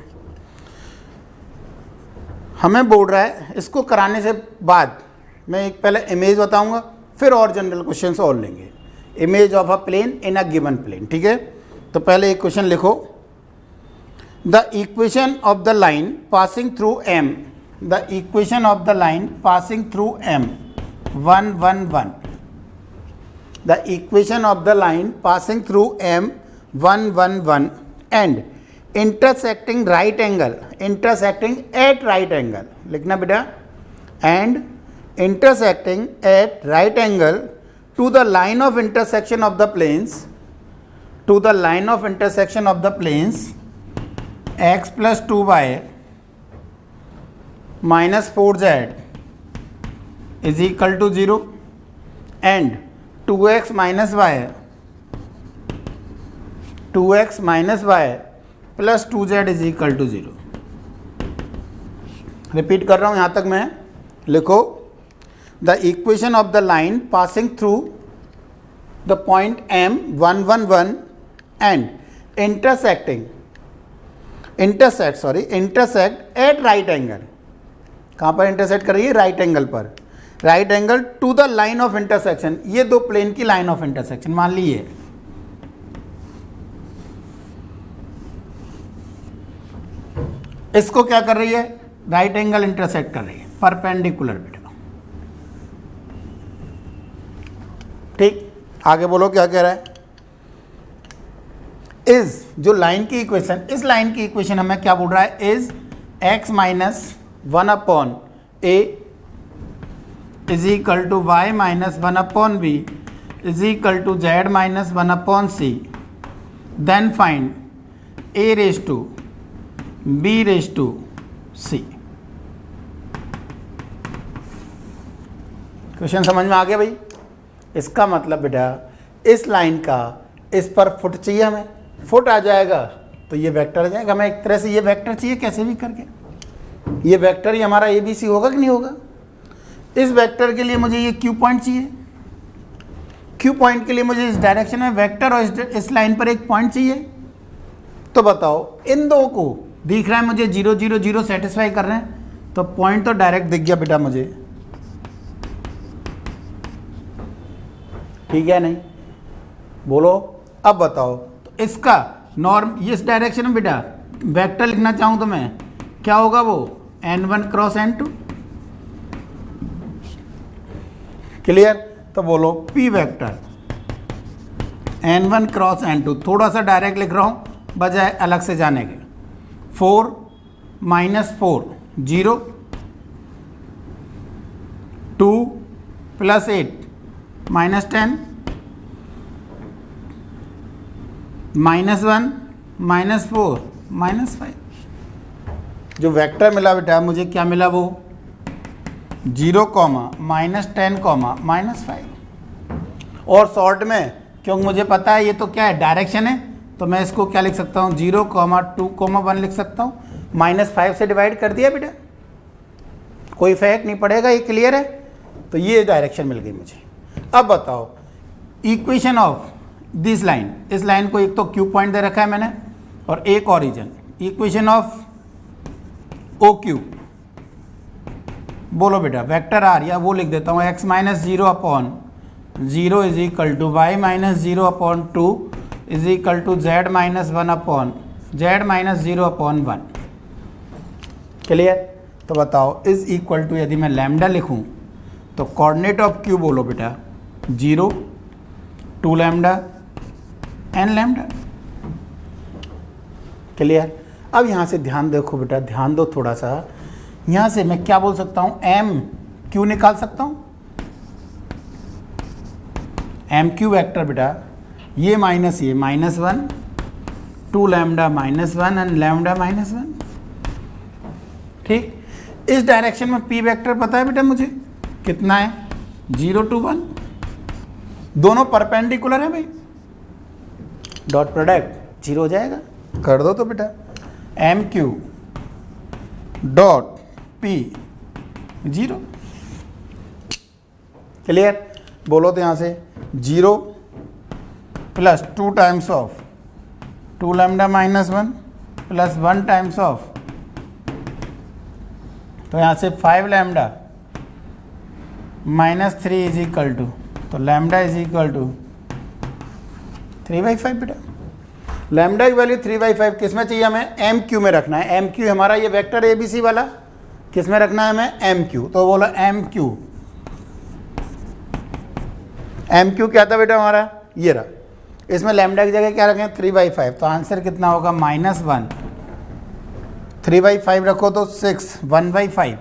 हमें बोल रहा है, इसको कराने से बाद मैं एक पहले इमेज बताऊंगा, फिर और जनरल क्वेश्चन और लेंगे। Image of a plane in a given plane, ठीक है। तो पहले एक क्वेश्चन लिखो, the equation of the line passing through M, the equation of the line passing through M 1 1 1, the equation of the line passing through M 1 1 1 and intersecting right angle, intersecting at right angle लिखना बेटा, and intersecting at right angle to the line of intersection of the planes, to the line of intersection of the planes x plus 2y minus 4z is equal to 0 and 2x minus y, 2x minus y plus 2z is equal to 0। Repeat कर रहा हूँ यहाँ तक मैं, लिखो, the equation of the line passing through the point m 1 1 1 and intersect at right angle, कहाँ पर intersect कर रही है, राइट एंगल पर, right angle to the line of intersection, ये दो प्लेन की लाइन ऑफ इंटरसेक्शन मान लीजिए। इसको क्या कर रही है, राइट एंगल इंटरसेक्ट कर रही है, परपेंडिकुलर बेटा, ठीक। आगे बोलो क्या कह रहा है, इज जो लाइन की इक्वेशन, इस लाइन की इक्वेशन हमें क्या बोल रहा है, is x minus 1 upon a is equal to y minus 1 upon b is equal to z minus 1 upon c, then find a raise to b raise to c। Question समझ में आ गया भाई। इसका मतलब बेटा इस लाइन का इस पर फुट चाहिए, हमें फुट आ जाएगा तो ये वेक्टर आ जाएगा, हमें एक तरह से ये वेक्टर चाहिए कैसे भी करके, ये वेक्टर ही हमारा ABC होगा कि नहीं होगा। इस वेक्टर के लिए मुझे ये Q पॉइंट चाहिए, Q पॉइंट के लिए मुझे इस डायरेक्शन में वेक्टर और इस लाइन पर एक पॉइंट चाहिए। तो बताओ, इन दो को दिख रहा है मुझे 0 0 0 सेटिस्फाई कर रहे हैं, तो पॉइंट तो डायरेक्ट दिख गया बेटा मुझे, ठीक है नहीं, बोलो। अब बताओ, तो इसका नॉर्म, इस डायरेक्शन में बेटा वेक्टर लिखना चाहूँ तो मैं क्या होगा, वो n1 क्रॉस n2, क्लियर। तो बोलो p vector n1 cross n2, थोड़ा सा डायरेक्ट लिख रहा हूँ बजाय अलग से जाने के, 4 minus 4 0, 2 plus 8 minus 10, minus 1 minus 4 minus 5। जो वेक्टर मिला बेटा मुझे क्या मिला, वो 0 कॉमा माइनस 10 कॉमा माइनस 5। और शॉर्ट में क्योंकि मुझे पता है ये तो क्या है, डायरेक्शन है, तो मैं इसको क्या लिख सकता हूँ, 0 कॉमा 2 कॉमा 1 लिख सकता हूँ। माइनस 5 से डिवाइड कर दिया बेटा, कोई फर्क नहीं पड़ेगा, ये क्लियर है। तो ये डायरेक्शन मिल गई मुझे। अब बताओ, इक्वेशन ऑफ दिस लाइन, इस लाइन को एक तो Q पॉइंट दे रखा है मैंने और एक ओरिजिन, इक्वेशन ऑफ OQ, बोलो बेटा वेक्टर आर, या वो लिख देता हूँ x minus 0 upon 0 is equal to y minus 0 upon 2 is equal to z minus 1 upon z minus 0 upon 1, clear. तो बताओ इज इक्वल टू, यदि मैं लैम्डा लिखूँ तो कोऑर्डिनेट ऑफ Q बोलो बेटा 0 2 लैम्डा n लैम्डा, क्लियर। अब यहाँ से ध्यान देखो बेटा, ध्यान दो थोड़ा सा, यहाँ से मैं क्या बोल सकता हूँ, m q निकाल सकता हूँ, m q वेक्टर बेटा ये माइनस ये -1, 2 लैम्डा -1 एंड लैम्डा -1। ठीक, इस डायरेक्शन में पी वेक्टर पता है बेटा मुझे कितना है, 0 to 1, दोनों परपेंडिकुलर है भाई, डॉट प्रोडक्ट 0 हो जाएगा। कर दो तो बेटा MQ डॉट P 0। क्लियर, बोलो तो यहाँ से 0 plus 2 times of 2 lambda -1 plus 1 times of, तो यहाँ से 5 लैम्डा -3 इज इक्वल टू, तो लैम्डा इज इक्वल टू 3/5 बेटा। लैम्डा की वैल्यू 3/5 किस में चाहिए हमें, MQ में रखना है। MQ हमारा ये वेक्टर ABC वाला किस में रखना है हमें, MQ। तो बोला MQ क्या था बेटा हमारा, ये रहा। इसमें लैम्डा की जगह क्या रखें, 3/5, तो आंसर कितना होगा -1। 3/5 रखो तो 6, 1/5,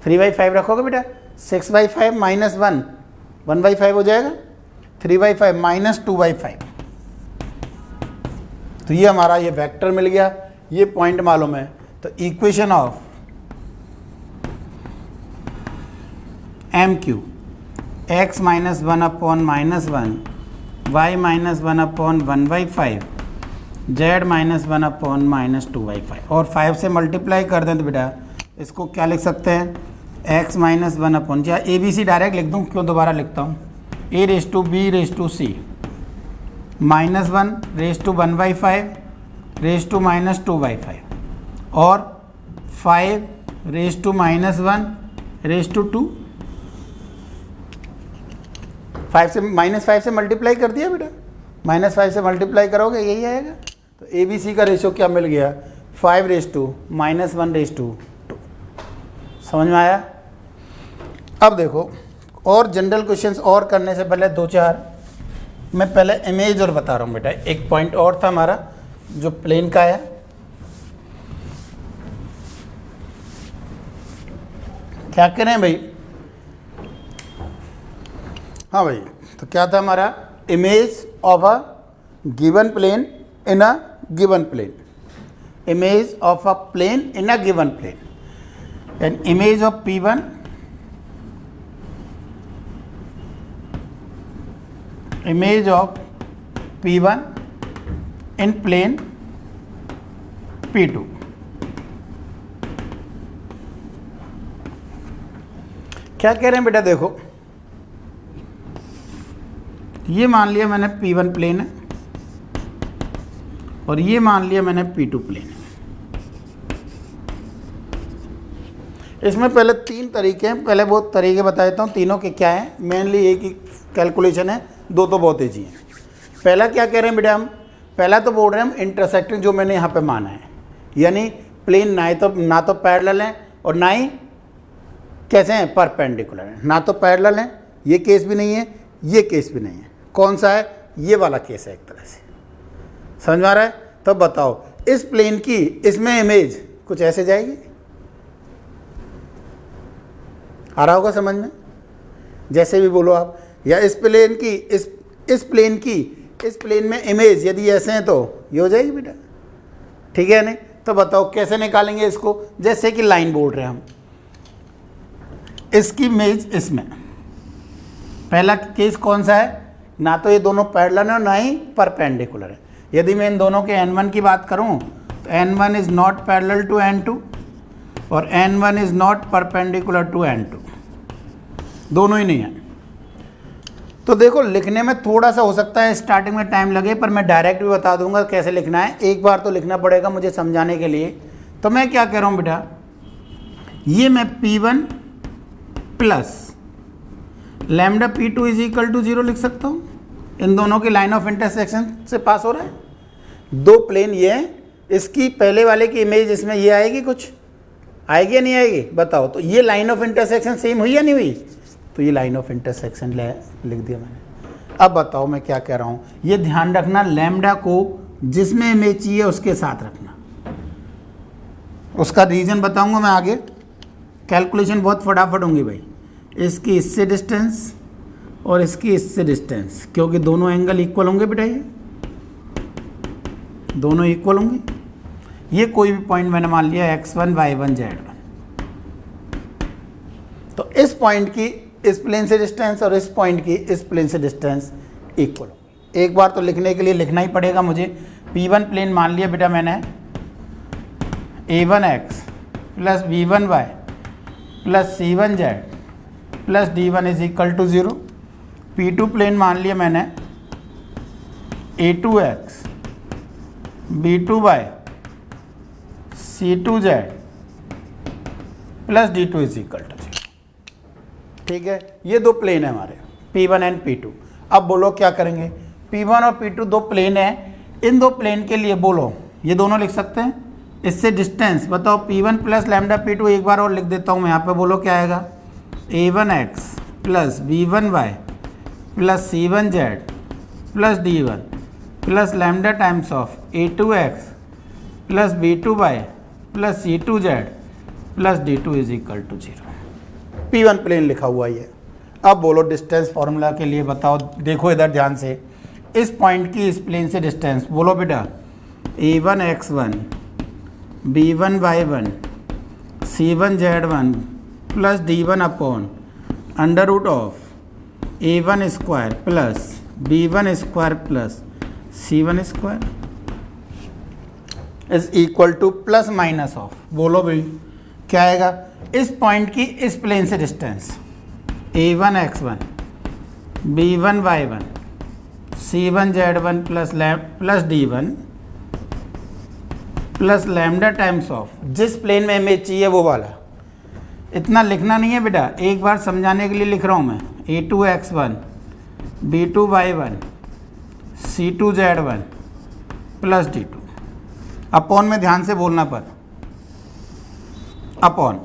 3/5 रखोगे बेटा, 6/5 -1, 1/5 हो जाएगा, 3/5 -2/5। तो ये हमारा ये वेक्टर मिल गया, ये पॉइंट मालूम है। तो equation of MQ x -1/-1, y -1/1/5, z -1/-2/5 और 5 से मल्टीप्लाई कर दें तो बेटा इसको क्या लिख सकते हैं, x -1/, या ABC डायरेक्ट लिख दूँ, क्यों दोबारा लिखता हूँ, a raise to b raise to c -1 raise to 1/5 raise to -2/5 और 5 रेज़ टू -1 रेज़ टू 2। 5 से मल्टीप्लाई कर दिया बेटा, -5 से मल्टीप्लाई करोगे यही आएगा। तो ABC का रेशो क्या मिल गया, 5 रेज़ टू -1 रेज़ टू 2। समझ में आया। अब देखो और जनरल क्वेश्चंस और करने से पहले 2-4 मैं पहले इमेज और बता रहा हूँ बेटा। एक पॉइंट और था हमारा जो प्लेन का है, क्या करें भाई, हाँ भाई, तो क्या था हमारा, image of a given plane in a given plane, image of a plane in a given plane, and image of P1 image of P1 in plane P2। क्या कह रहे हैं बेटा, देखो ये मान लिया मैंने P1 प्लेन है और ये मान लिया मैंने P2 प्लेन है। इसमें पहले 3 तरीके हैं, पहले वो तरीके बता देता हूँ तीनों के क्या हैं। मेनली एक ही कैलकुलेशन है, 2 तो बहुत ईजी है। पहला क्या कह रहे हैं बेटा हम, पहला तो बोल रहे हैं हम इंटरसेक्टिंग, जो मैंने यहाँ पे माना है, यानी प्लेन ना तो पैरेलल है और ना ही कैसे हैं, परपेंडिकुलर है। ना तो पैरेलल है, ये केस भी नहीं है, ये केस भी नहीं है। कौन सा है, ये वाला केस है एक तरह से। समझ में आ रहा है। तो बताओ इस प्लेन की इसमें इमेज कुछ ऐसे जाएगी, आ रहा होगा समझ में, जैसे भी बोलो आप, या इस प्लेन की इस प्लेन की इस प्लेन में इमेज यदि ऐसे हैं तो ये हो जाएगी बेटा, ठीक है नहीं। तो बताओ कैसे निकालेंगे इसको, जैसे कि लाइन बोल रहे हैं हम, इसकी इमेज इसमें, पहला केस कौन सा है, ना तो ये दोनों पैरेलल है और ना ही परपेंडिकुलर है। यदि मैं इन दोनों के N1 की बात करूं तो N1 is not parallel to N2 और N1 is not perpendicular to N2, दोनों ही नहीं है। तो देखो लिखने में थोड़ा सा हो सकता है स्टार्टिंग में टाइम लगे, पर मैं डायरेक्ट भी बता दूंगा कैसे लिखना है। एक बार तो लिखना पड़ेगा मुझे समझाने के लिए। तो मैं क्या कह रहा हूँ बेटा, ये मैं P1 plus lambda P2 is equal to 0 लिख सकता हूँ। इन दोनों की लाइन ऑफ इंटरसेक्शन से पास हो रहा है। दो प्लेन ये हैं, इसकी पहले वाले की इमेज इसमें ये आएगी, कुछ आएगी या नहीं आएगी बताओ। तो ये लाइन ऑफ इंटरसेक्शन सेम हुई या नहीं हुई, तो ये लाइन ऑफ इंटरसेक्शन लिख दिया मैंने। अब बताओ मैं क्या कह रहा हूँ, ये ध्यान रखना लैम्डा को जिसमें इमेज चाहिए उसके साथ रखना। उसका रीज़न बताऊंगा मैं आगे, कैलकुलेशन बहुत फटाफट होंगी भाई। इसकी इससे डिस्टेंस और इसकी इससे डिस्टेंस, क्योंकि दोनों एंगल इक्वल होंगे बेटा, ये दोनों इक्वल होंगे। ये कोई भी पॉइंट मैंने मान लिया x1 y1 z1, तो इस पॉइंट की इस प्लेन से डिस्टेंस और इस पॉइंट की इस प्लेन से डिस्टेंस इक्वल होगी। एक बार तो लिखने के लिए लिखना ही पड़ेगा मुझे। P1 प्लेन मान लिया बेटा मैंने a1x plus b1y plus c1z plus d1 is equal to 0। P2 plane मान लिया मैंने a2x b2y c2z plus d2 is equal to 0। ठीक है, ये दो प्लेन है हमारे P1 एंड P2। अब बोलो क्या करेंगे, P1 और P2 दो प्लेन है, इन दो प्लेन के लिए बोलो ये दोनों लिख सकते हैं, इससे डिस्टेंस बताओ P1 प्लस लैम्डा P2, एक बार और लिख देता हूँ मैं यहाँ पे, बोलो क्या आएगा, a1x plus b1y plus c1z plus d1 plus lambda times of a2x plus b2y plus c2z plus d2 is equal to 0। P1 plane लिखा हुआ ये। अब बोलो डिस्टेंस फॉर्मूला के लिए बताओ, देखो इधर ध्यान से, इस पॉइंट की इस प्लेन से डिस्टेंस बोलो बेटा a1x1 b1y1 c1z1 plus d1 upon under root of a1 square plus b1 square plus c1 square is equal to plus minus of, बोलो भाई क्या आएगा, इस पॉइंट की इस प्लेन से distance a1x1 b1y1 c1z1 plus d1 plus lambda times of, जिस plane में इमेज चाहिए वो वाला। इतना लिखना नहीं है बेटा, एक बार समझाने के लिए लिख रहा हूँ मैं, a2x1 b2y1 c2z1 plus d2, upon में ध्यान से बोलना, पर अपॉन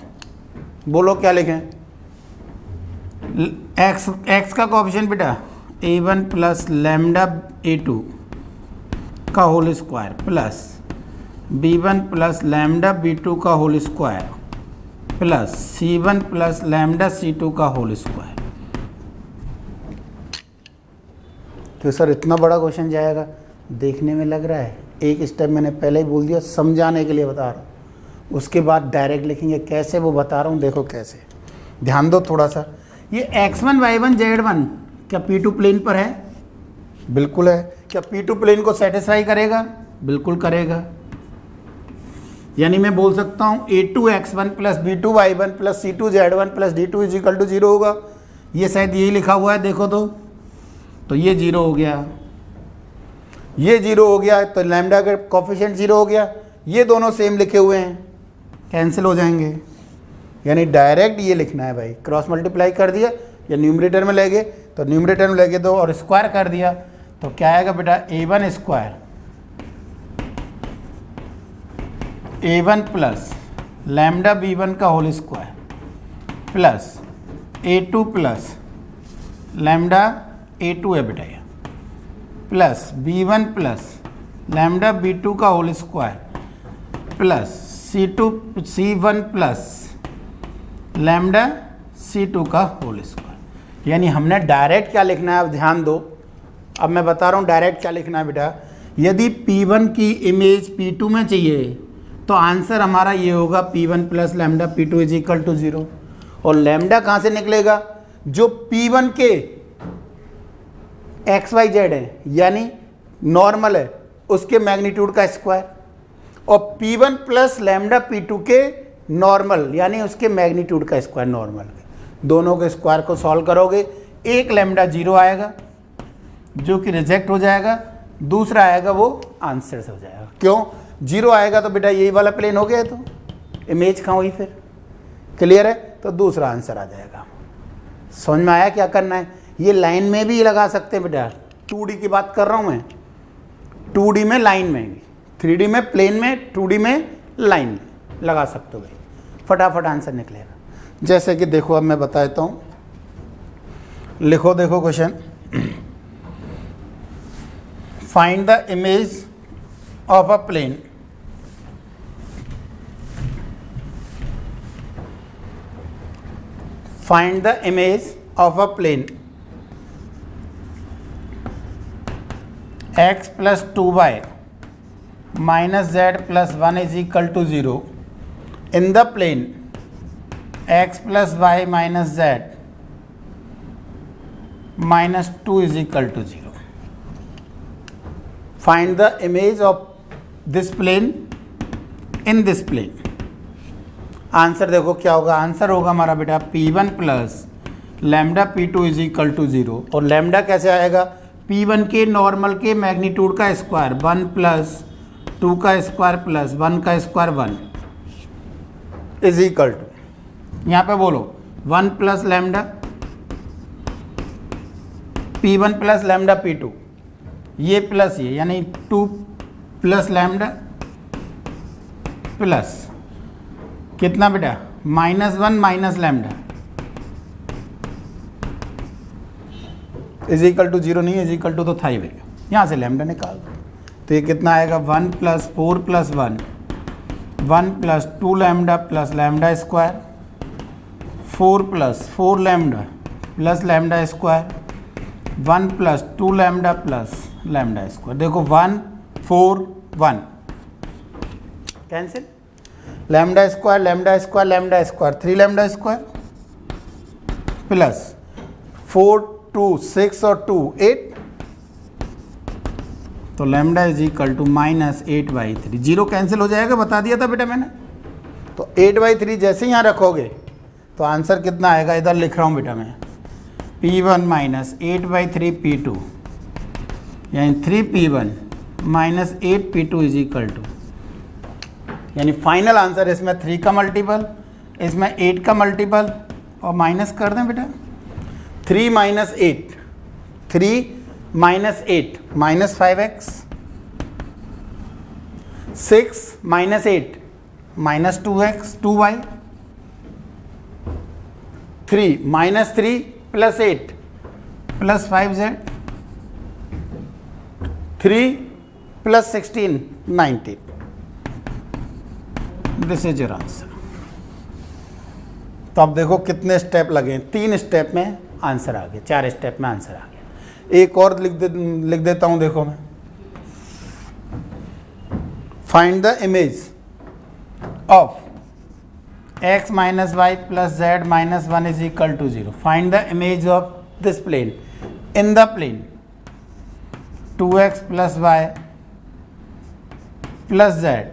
बोलो क्या लिखें, x का कोएफिशिएंट बेटा a1 प्लस लैम्डा a2 का होल स्क्वायर प्लस b1 प्लस लैम्डा b2 का whole square plus c1 plus lambda c2 का होल स्क्वायर। तो सर इतना बड़ा क्वेश्चन जाएगा, देखने में लग रहा है, एक स्टेप मैंने पहले ही बोल दिया, समझाने के लिए बता रहा हूँ, उसके बाद डायरेक्ट लिखेंगे, कैसे वो बता रहा हूँ, देखो कैसे, ध्यान दो थोड़ा सा। ये x1 y1 z1 क्या P2 प्लेन पर है, बिल्कुल है। क्या P2 प्लेन को सेटिस्फाई करेगा, बिल्कुल करेगा। यानी मैं बोल सकता हूँ a2x1 plus b2y1 plus c2z1 plus d2 is equal to 0 होगा। ये शायद यही लिखा हुआ है, देखो तो ये 0 हो गया, ये 0 हो गया, तो लैम्डा का कोएफिशिएंट 0 हो गया। ये दोनों सेम लिखे हुए हैं, कैंसिल हो जाएंगे, यानी डायरेक्ट ये लिखना है भाई, क्रॉस मल्टीप्लाई कर दिया या न्यूमरेटर में ले गए तो न्यूमरेटर में लेके दो और स्क्वायर कर दिया, तो क्या आएगा बेटा a1 square a1 plus lambda b1 का whole square plus a2 plus lambda a2 है बेटा ये, प्लस b1 प्लस लैम्डा b2 का whole square plus c1 plus lambda c2 का होल स्क्वायर। यानी हमने डायरेक्ट क्या लिखना है, अब ध्यान दो, अब मैं बता रहा हूँ डायरेक्ट क्या लिखना है बेटा। यदि P1 की इमेज P2 में चाहिए तो आंसर हमारा ये होगा P1 plus lambda P2 is equal to 0। और लैम्डा कहाँ से निकलेगा, जो P1 के XYZ है यानी नॉर्मल है उसके मैग्नीट्यूड का स्क्वायर, और P1 प्लस लैम्डा P2 के नॉर्मल यानी उसके मैग्नीट्यूड का स्क्वायर नॉर्मल, दोनों के स्क्वायर को सॉल्व करोगे, एक लैम्डा 0 आएगा जो कि रिजेक्ट हो जाएगा, दूसरा आएगा वो आंसर से हो जाएगा। क्यों 0 आएगा, तो बेटा यही वाला प्लेन हो गया, तो इमेज कहाँ हुई फिर, क्लियर है, तो दूसरा आंसर आ जाएगा। समझ में आया क्या करना है। ये लाइन में भी लगा सकते हैं बेटा, 2D की बात कर रहा हूँ मैं, 2D में लाइन में भी, 3D में प्लेन में, 2D में लाइन में लगा सकते हो भाई, फटाफट आंसर निकलेगा। जैसे कि देखो अब मैं बता देता हूँ, लिखो देखो question, find the image of a plane find the image of a plane x plus 2y minus z plus 1 is equal to 0 in the plane x plus y minus z minus 2 is equal to 0. Find the image of this plane in this plane. Answer देखो क्या होगा. Answer होगा हमारा बेटा P1 plus lambda P2 is equal to 0. और lambda कैसे आएगा? P1 के नॉर्मल के मैग्नीट्यूड का स्क्वायर 1 प्लस 2 का स्क्वायर प्लस 1 का स्क्वायर 1 इज इक्वल टू, यहाँ पे बोलो 1 plus lambda P1 plus lambda P2, ये प्लस ये यानी 2 प्लस लैम्डा प्लस कितना बेटा -1 minus lambda is equal to 0 नहीं, इज इक्वल टू तो था ही भैया, यहाँ से लैम्डा निकाल दो. तो ये कितना आएगा 1 plus 4 plus 1 1 plus 2 lambda plus lambda square 4 plus 4 lambda plus lambda square 1 plus 2 lambda plus lambda square. देखो 1 4 1 cancel, lambda square lambda square lambda square 3 lambda square plus 4 2 6 और 2 8, तो lambda is equal to -8/3. 0 cancel हो जाएगा, बता दिया था बेटा मैंने. तो 8/3 जैसे ही यहाँ रखोगे तो आंसर कितना आएगा, इधर लिख रहा हूँ बेटा मैं, P1 माइनस 8/3 P2 यानी 3P1 minus 8P2 is equal to, यानी फाइनल आंसर इसमें 3 का मल्टीपल, इसमें 8 का मल्टीपल और माइनस कर दें बेटा 3 minus 8 3 minus 8 minus 5x 6 minus 8 minus 2x 2y 3 minus 3 plus 8 plus 5z 3 plus 16 19. This is your answer. तो अब देखो कितने स्टेप लगे, 3 स्टेप में आंसर आ गया, 4 स्टेप में आंसर आ गया. एक और लिख देता हूं, देखो मैं, find the image of x minus Y plus z minus 1 is equal to 0. Find the image of this plane in the plane 2x plus y plus z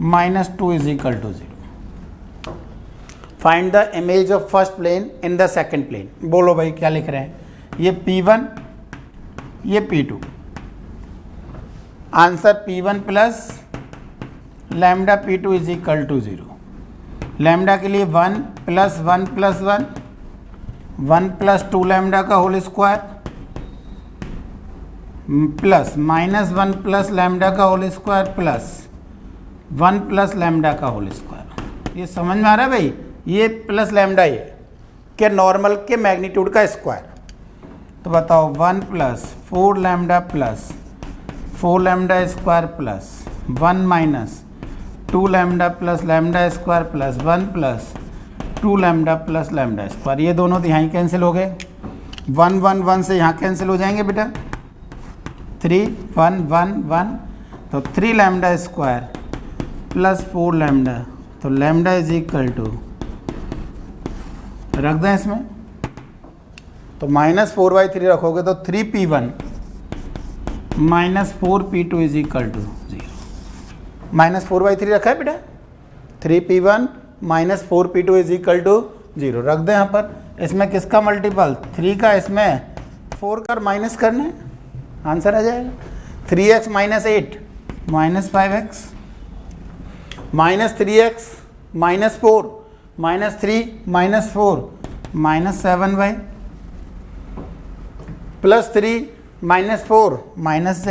minus 2 is equal to 0. Find the image of first plane in the second plane. बोलो भाई क्या लिख रहे हैं, ये P1 ये P2. Answer P1 plus lambda P2 is equal to 0. Lambda के लिए 1 प्लस 1 प्लस 1 1 प्लस 2 लैम्डा का whole square plus -1 plus lambda का whole square plus 1 plus lambda का होल स्क्वायर. ये समझ में आ रहा है भाई, ये प्लस लैम्डा ये के नॉर्मल के मैग्नीट्यूड का स्क्वायर. तो बताओ 1 plus 4 lambda plus 4 lambda square plus 1 minus 2 lambda plus lambda square plus 1 plus 2 lambda plus lambda square. ये दोनों तो यहाँ कैंसिल हो गए, 1 1 1 से यहाँ कैंसिल हो जाएंगे बेटा, 3 1 1 1, तो 3 लैम्डा स्क्वायर प्लस 4 लैम्डा, तो लैम्डा इज इक्वल टू, रख दें इसमें, तो -4/3 रखोगे तो 3P1 minus 4P2 is equal to 0. -4/3 रखा है बेटा, 3P1 minus 4P2 is equal to 0. रख दें यहाँ पर, इसमें किसका मल्टीपल 3 का, इसमें 4 का माइनस करने, आंसर आ जाएगा 3x minus 8 minus 5x minus 3x minus 4 minus 3 minus 4 minus 7y plus 3 minus 4 minus z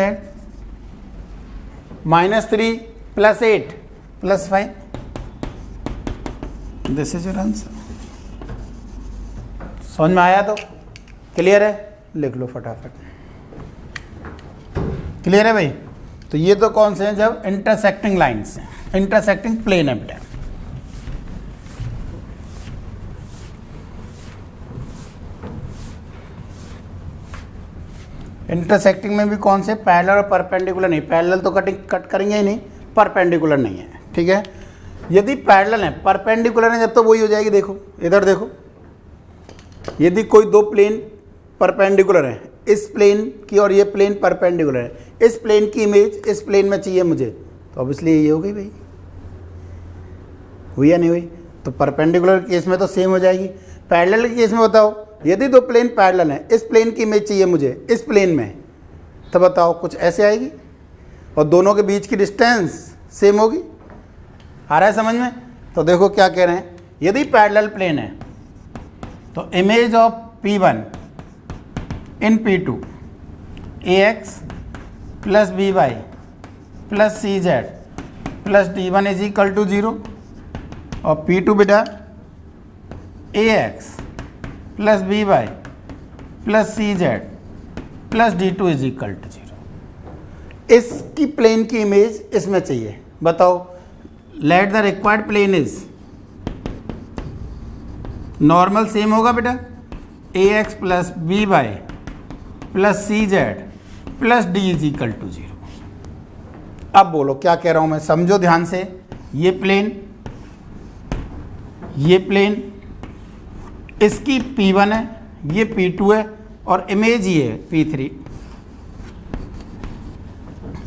minus 3 plus 8 plus 5. This is your answer. समझ में आया? तो क्लियर है, लिख लो फटाफट. क्लियर है भाई? तो ये तो कौन से हैं, जब इंटरसेक्टिंग लाइन्स हैं, इंटरसेक्टिंग प्लेन है बेटा. इंटरसेक्टिंग में भी कौन से, पैरेलल और परपेंडिकुलर नहीं, पैरेलल तो कट करेंगे ही नहीं, परपेंडिकुलर नहीं है, ठीक है। यदि पैरेलल है, परपेंडिकुलर है जब तो वही हो जाएगी। देखो इधर देखो, यदि कोई दो प्लेन परपेंडिकुलर है, इस प्लेन की और ये प्लेन परपेंडिकुलर है, इस प्लेन की इमेज इस प्लेन में चाहिए मुझे, तो ऑब्वियसली ये हो गई भाई, हुई या नहीं हुई। तो परपेंडिकुलर केस में तो सेम हो जाएगी। पैरेलल के केस में बताओ, यदि दो प्लेन पैरेलल हैं, इस प्लेन की इमेज चाहिए मुझे इस प्लेन में, तो बताओ कुछ ऐसे आएगी और दोनों के बीच की डिस्टेंस सेम होगी। आ रहा है समझ में? तो देखो क्या कह रहे हैं, यदि पैरेलल प्लेन है तो image of P1 in P2 AX plus BY plus CZ plus D1 is equal to 0 और P2 बेटा AX plus BY plus CZ plus D2 is equal to 0। इसकी प्लेन की इमेज इसमें चाहिए। बताओ, let the required plane is, normal same होगा बेटा, AX plus BY plus CZ plus D is equal to 0। अब बोलो क्या कह रहा हूं मैं, समझो ध्यान से। ये प्लेन, ये प्लेन, इसकी P1 है, ये P2 है और इमेज ये है P3,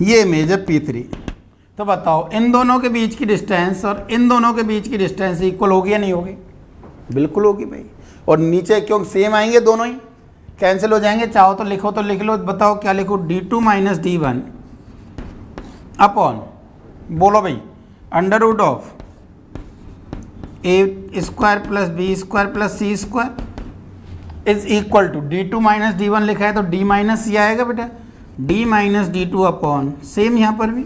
ये इमेज है P3। तो बताओ इन दोनों के बीच की डिस्टेंस और इन दोनों के बीच की डिस्टेंस इक्वल होगी या नहीं होगी? बिल्कुल होगी भाई। और नीचे क्यों सेम आएंगे, दोनों ही कैंसिल हो जाएंगे। चाहो तो लिखो तो लिख लो। बताओ क्या लिखो, D2 माइनस D1 अपॉन, बोलो भाई, under root of A square plus B square plus C square is equal to D2 minus D1 लिखा है तो D माइनस सी आएगा बेटा, D minus D2 upon same यहाँ पर भी।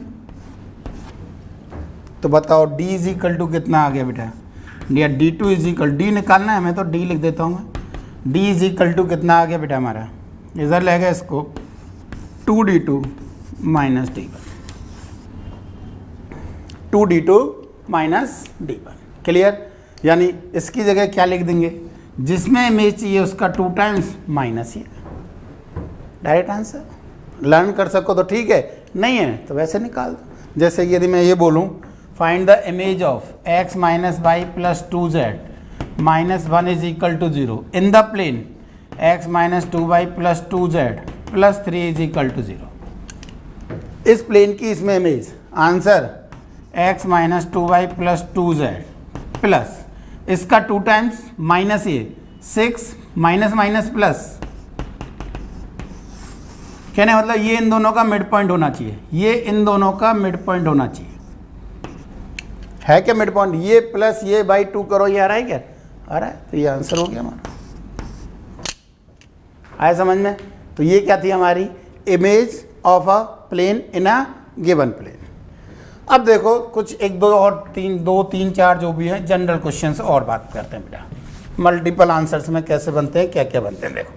तो बताओ D इज इक्वल टू कितना आ गया बेटा, या D2 इज इक्वल, D निकालना है, मैं तो D लिख देता हूँ मैं। D इज इक्वल टू कितना आ गया बेटा हमारा, इधर लेगा इसको 2D2 minus D1, 2D2 minus D1। Clear? यानी इसकी जगह क्या लिख देंगे, जिसमें इमेज चाहिए उसका 2 टाइम्स माइनस ही है। Direct answer. लर्न कर सको तो ठीक है, नहीं है तो वैसे निकाल दो। जैसे यदि मैं ये बोलूँ, find the image of x minus Y plus 2z minus 1 is equal to 0 in the plane x minus 2y plus 2z plus 3 is equal to 0। इस प्लेन की इसमें image, answer x minus 2y plus 2z plus इसका 2 times minus ये 6 minus minus plus, कहने मतलब ये इन दोनों का मिड पॉइंट होना चाहिए, ये इन दोनों का मिड पॉइंट होना चाहिए। है क्या मिड पॉइंट? ये प्लस ये बाई 2 करो, ये आ रहा है क्या? आ रहा है। तो ये आंसर हो गया हमारा। आया समझ में? तो ये क्या थी हमारी, image of a plane in a given plane. अब देखो कुछ एक दो और दो तीन चार जो भी है जनरल क्वेश्चंस और बात करते हैं बेटा। मल्टीपल आंसर्स में कैसे बनते हैं, क्या क्या बनते हैं, देखो।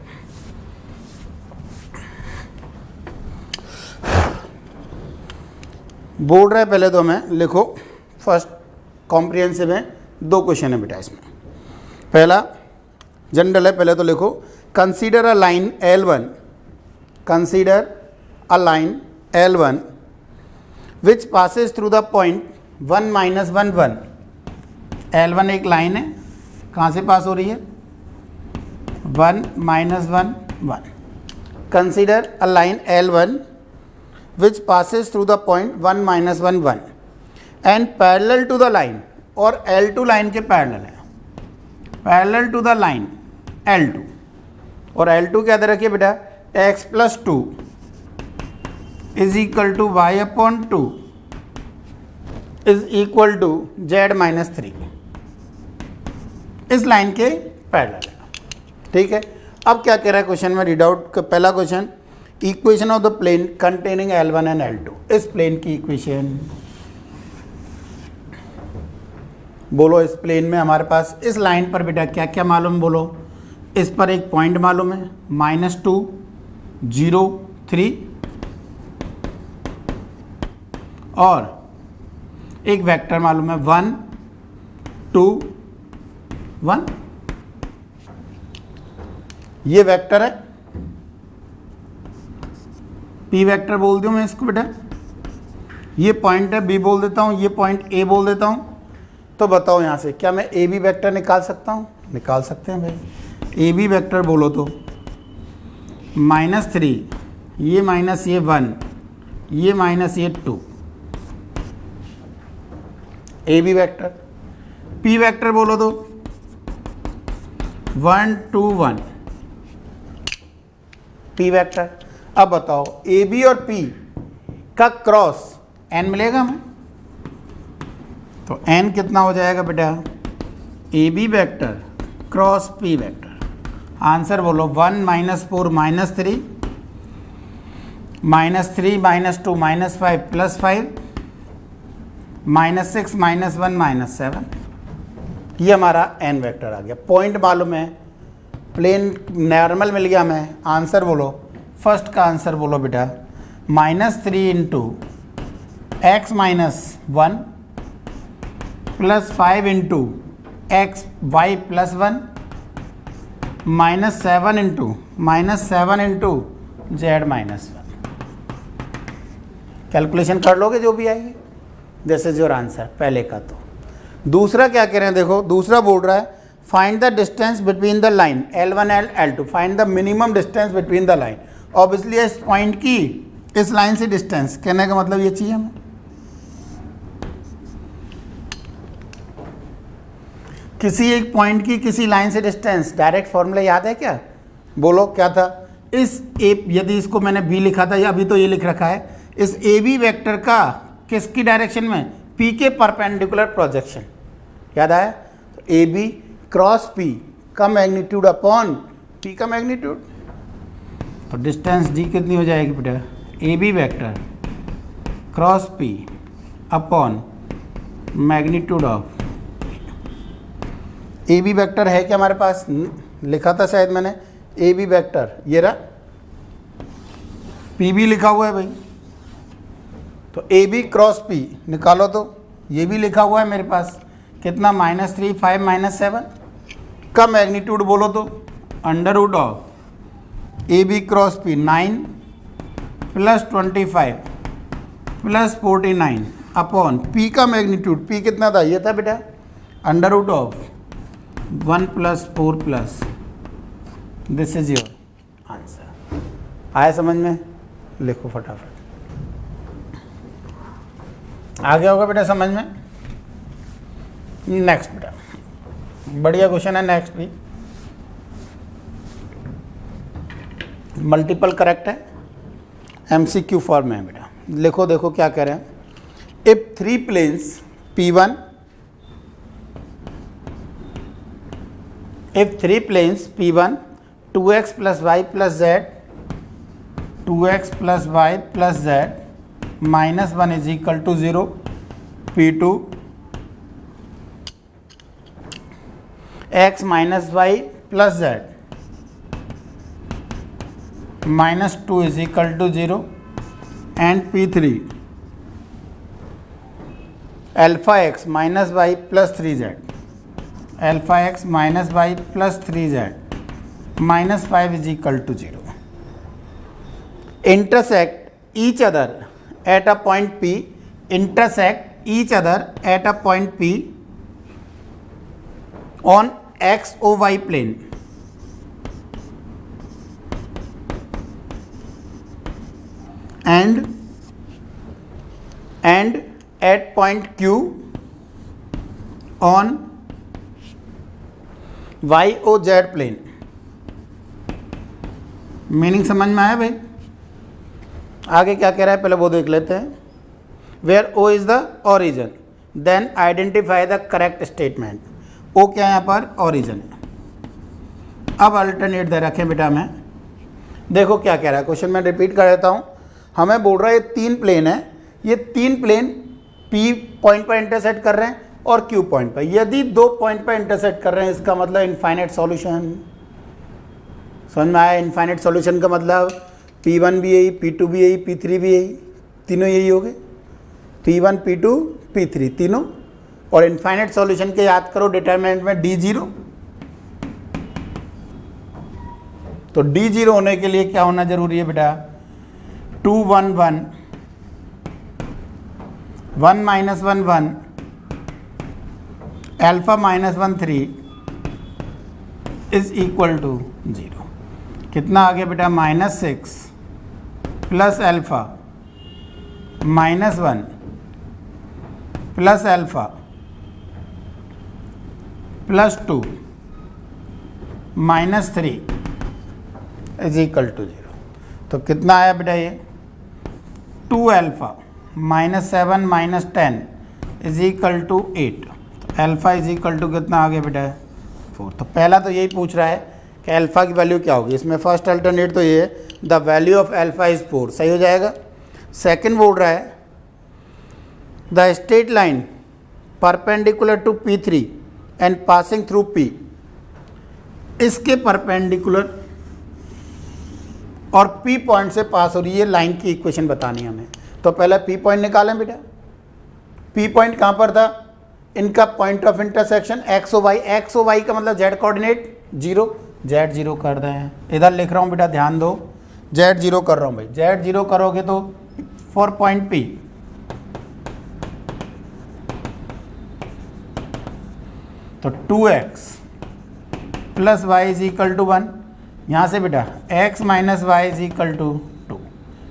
बोल रहा है पहले तो हमें लिखो, फर्स्ट कॉम्प्रिहेंसिव है, 2 क्वेश्चन है बेटा इसमें। पहला जनरल है, पहले तो लिखो, consider a line L1, consider a line L1 which passes through the point 1 minus 1 1। L1 एक लाइन है, कहाँ से पास हो रही है, 1 minus 1 1। Consider a line L1 which passes through the point 1 minus 1 1 and parallel to the line, और L2 line के parallel है, parallel to the line L2, और L2 क्या दे रखिए बेटा, x plus 2 is equal to y upon 2 is equal to z minus 3, इस line के parallel है। ठीक है, अब क्या कह रहा है क्वेश्चन में, रीड आउट का पहला question, equation of the plane containing L1 and L2। इस प्लेन की इक्वेशन बोलो। इस प्लेन में हमारे पास इस लाइन पर बेटा क्या क्या मालूम, बोलो। इस पर एक पॉइंट मालूम है -2 0 3, और एक वेक्टर मालूम है 1 2 1। ये वेक्टर है, पी वेक्टर बोल दूँ मैं इसको बेटा, ये पॉइंट है बी बोल देता हूँ, ये पॉइंट ए बोल देता हूँ। तो बताओ यहाँ से क्या मैं ए बी वेक्टर निकाल सकता हूँ? निकाल सकते हैं भाई। ए बी वेक्टर बोलो तो -3, ये माइनस ये 1, ये माइनस ये 2, A B vector. P vector बोलो तो 1 2 1, पी वेक्टर। अब बताओ ए बी और पी का क्रॉस एन मिलेगा हमें, तो एन कितना हो जाएगा बेटा? A B vector cross P vector. Answer बोलो 1 -4 -3 -3 -2 -5 +5 -6 -1 -7। ये हमारा एन वेक्टर आ गया। पॉइंट मालूम है, प्लेन नॉर्मल मिल गया हमें। आंसर बोलो, फर्स्ट का आंसर बोलो बेटा -3 into x -1 +5 into x y +1 -7 into z -1। Calculation कर लोगे जो भी आएगी, दिस इज योर आंसर पहले का। तो दूसरा क्या कह रहे हैं, देखो दूसरा बोल रहा है find the distance between the line L1 and L2, find the minimum distance between the line. Obviously इस पॉइंट की इस लाइन से डिस्टेंस, कहने का मतलब ये चाहिए हमें। किसी एक पॉइंट की किसी लाइन से डिस्टेंस, डायरेक्ट फॉर्मूला याद है क्या? बोलो क्या था? इस ए, यदि इसको मैंने बी लिखा था या अभी तो ये लिख रखा है, इस ए बी वेक्टर का किसकी डायरेक्शन में? पी के परपेंडिकुलर प्रोजेक्शन। याद आया? तो ए बी क्रॉस पी का मैग्नीट्यूड अपॉन पी का मैग्नीट्यूड, तो डिस्टेंस डी कितनी हो जाएगी बेटा? A B vector cross P upon magnitude of. A B vector है क्या हमारे पास? लिखा था शायद मैंने ए बी वेक्टर, ये रहा। पी भी लिखा हुआ है भाई, तो ए बी क्रॉस पी निकालो तो ये भी लिखा हुआ है मेरे पास। कितना? -3 5 -7 का मैग्नीट्यूड बोलो तो under root of A B cross P 9 + 25 + 49 upon P का मैग्नीट्यूड। पी कितना था? ये था बेटा under root of 1 + 4 +। This is your answer. आया समझ में? लिखो फटाफट। आ गया होगा बेटा समझ में? नेक्स्ट बेटा, बढ़िया क्वेश्चन है नेक्स्ट भी, मल्टीपल करेक्ट है, MCQ फॉर्म में है बेटा। लिखो, देखो क्या कह रहे हैं। If 3 planes P1, if 3 planes P1 2x + y + z 2x + y + z -1 is equal to 0, P2 x - y + z -2 is equal to 0, and P3 alpha x - y + 3z alpha x - y + 3z -5 is equal to 0 intersect each other at a point P, intersect each other at a point P on XOY plane and at point Q on YOZ plane. Meaning समझ में आया भाई? आगे क्या कह रहा है पहले वो देख लेते हैं। Where O is the origin, then identify the correct statement. O क्या है यहाँ पर? ओरिजिन है। अब अल्टरनेट दे रखें बेटा हमें। देखो क्या कह रहा है क्वेश्चन, मैं रिपीट कर देता हूँ। हमें बोल रहा है ये 3 प्लेन है, ये 3 प्लेन P पॉइंट पर इंटरसेक्ट कर रहे हैं और Q पॉइंट पर। यदि 2 पॉइंट पर इंटरसेक्ट कर रहे हैं, इसका मतलब इनफाइनाइट सॉल्यूशन। समझ में आया? इनफाइनाइट सॉल्यूशन का मतलब P1 भी यही, P2 भी यही, P3 भी यही, तीनों यही हो गए। P1 P2 P3 तीनों। और इनफाइनाइट सॉल्यूशन के याद करो डिटरमिनेंट में D0, तो D0 होने के लिए क्या होना जरूरी है बेटा? 2 1 1 1 minus 1 1 alpha minus 1 3 is equal to 0। कितना आ गया बेटा? -6 plus alpha -1 plus alpha +2 -3 is equal to 0। तो कितना आया बेटा ये? 2 अल्फा -7 -10 इज इक्वल टू 8। तो अल्फा इज इक्वल टू कितना आ गया बेटा? 4। तो पहला तो यही पूछ रहा है कि अल्फा की वैल्यू क्या होगी। इसमें फर्स्ट अल्टरनेट तो ये है, the value of alpha is 4, सही हो जाएगा। सेकंड बोल रहा है the straight line perpendicular to P3 and passing through P, इसके परपेंडिकुलर और P पॉइंट से पास हो रही है लाइन की इक्वेशन बतानी हमें। तो पहले P पॉइंट निकालें बेटा। P पॉइंट कहाँ पर था? इनका point of intersection X O Y का मतलब जेड कोऑर्डिनेट 0, जेड 0 कर रहे हैं। इधर लिख रहा हूँ बेटा, ध्यान दो, जेड 0 कर रहा हूँ भाई। जेड 0 करोगे तो 4 पॉइंट P, तो 2x plus Y is equal to 1। यहाँ से बेटा x minus Y is equal to 2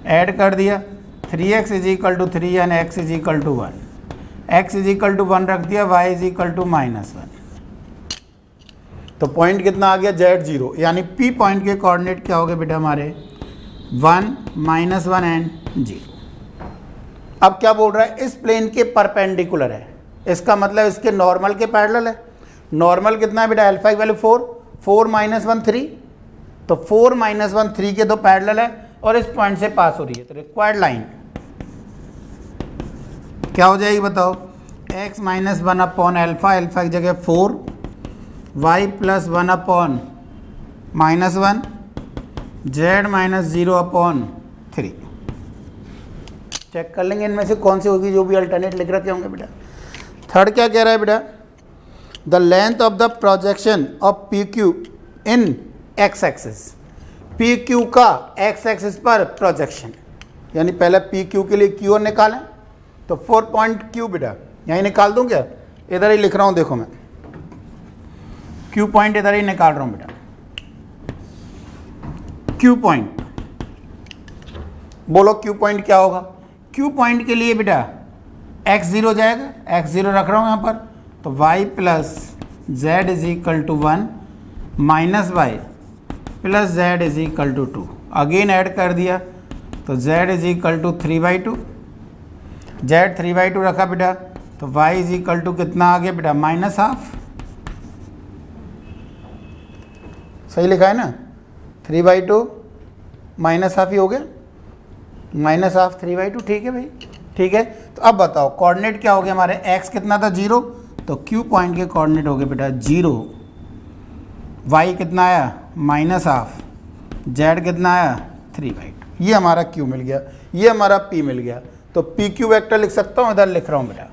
add कर दिया। 3x is equal to 3 and x is equal to 1। x is equal to 1 रख दिया, y इज इक्वल टू -1। तो point कितना आ गया? जेड 0। यानी P पॉइंट के कोऑर्डिनेट क्या हो गए बेटा हमारे? 1 -1 एंड 0। अब क्या बोल रहा है? इस प्लेन के परपेंडिकुलर है, इसका मतलब इसके नॉर्मल के पैरेलल है। नॉर्मल कितना है बेटा? अल्फा की वैल्यू 4, 4 -1 3, तो 4 -1 3 के दो पैरेलल है और इस पॉइंट से पास हो रही है। तो रिक्वायर्ड लाइन क्या हो जाएगी बताओ? x -1 अपॉन अल्फा, अल्फा की जगह 4, y + 1 upon -1, z -0 upon 3। Check कर लेंगे इनमें से कौन सी होगी जो भी अल्टरनेट लिख रखे होंगे बेटा। थर्ड क्या कह रहा है बेटा? The length of the projection of P Q in x axis, P Q का एक्स एक्सिस पर प्रोजेक्शन, यानी पहले पी क्यू के लिए क्यू निकालें। तो 4 पॉइंट क्यू बेटा यहीं निकाल दूं क्या? इधर ही लिख रहा हूं, देखो मैं क्यू पॉइंट इधर ही निकाल रहा हूं बेटा। क्यू पॉइंट, बोलो क्यू पॉइंट क्या होगा? क्यू पॉइंट के लिए बेटा x0 जाएगा, x0 रख रहा हूँ यहाँ पर। तो y plus Z is equal to 1 minus Y plus Z is equal to 2। Again add कर दिया, तो z is equal to 3/2, Z 3/2 रखा बेटा। तो y इज इक्वल टू कितना आ गया बेटा? -½ सही लिखा है ना? 3/2 -½ ही हो गया, -½ 3/2। ठीक है भाई, ठीक है। तो अब बताओ कोऑर्डिनेट क्या हो गया हमारे? x कितना था? 0, तो क्यू पॉइंट के कोऑर्डिनेट हो गए बेटा 0। y कितना आया? -½ z कितना आया? 3/2। ये हमारा q मिल गया, ये हमारा p मिल गया। तो पी क्यू वैक्टर लिख सकता हूँ, इधर लिख रहा हूँ बेटा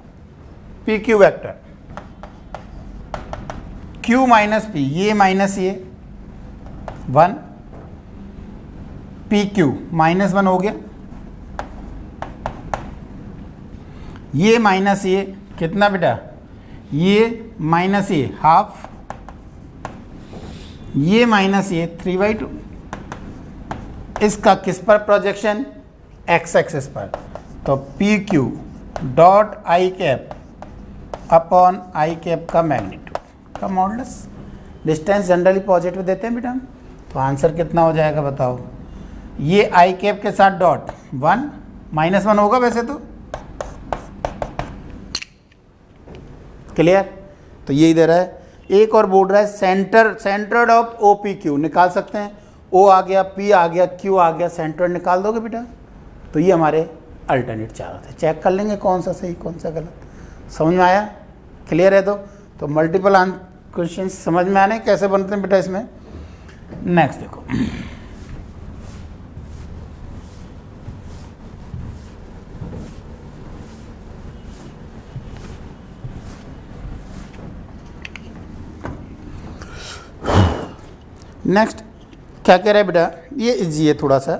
P Q vector, q minus p, ये माइनस ये 1, पी क्यू -1 हो गया, ये माइनस ये कितना बेटा? ये माइनस ये ½ ये माइनस ये 3/2। इसका किस पर प्रोजेक्शन? एक्स एक्सिस पर। तो P Q dot I cap upon I cap का मैग्नीट्यूड का मॉडुलस, डिस्टेंस जनरली पॉजिटिव देते हैं बेटा हम। तो आंसर कितना हो जाएगा बताओ? ये आई कैप के साथ डॉट 1 -1 होगा वैसे तो, क्लियर? तो यही दे रहा है। एक और बोल रहा है centred of O P Q, निकाल सकते हैं। ओ आ गया, पी आ गया, क्यू आ गया, सेंटर्ड निकाल दोगे बेटा। तो ये हमारे अल्टरनेट चारों थे। चेक कर लेंगे कौन सा सही कौन सा गलत। समझ में आया? क्लियर है? तो मल्टीपल क्वेश्चन समझ में आने कैसे बनते हैं बेटा इसमें। नेक्स्ट देखो, नेक्स्ट क्या कह रहा है बेटा? ये इजी है थोड़ा सा।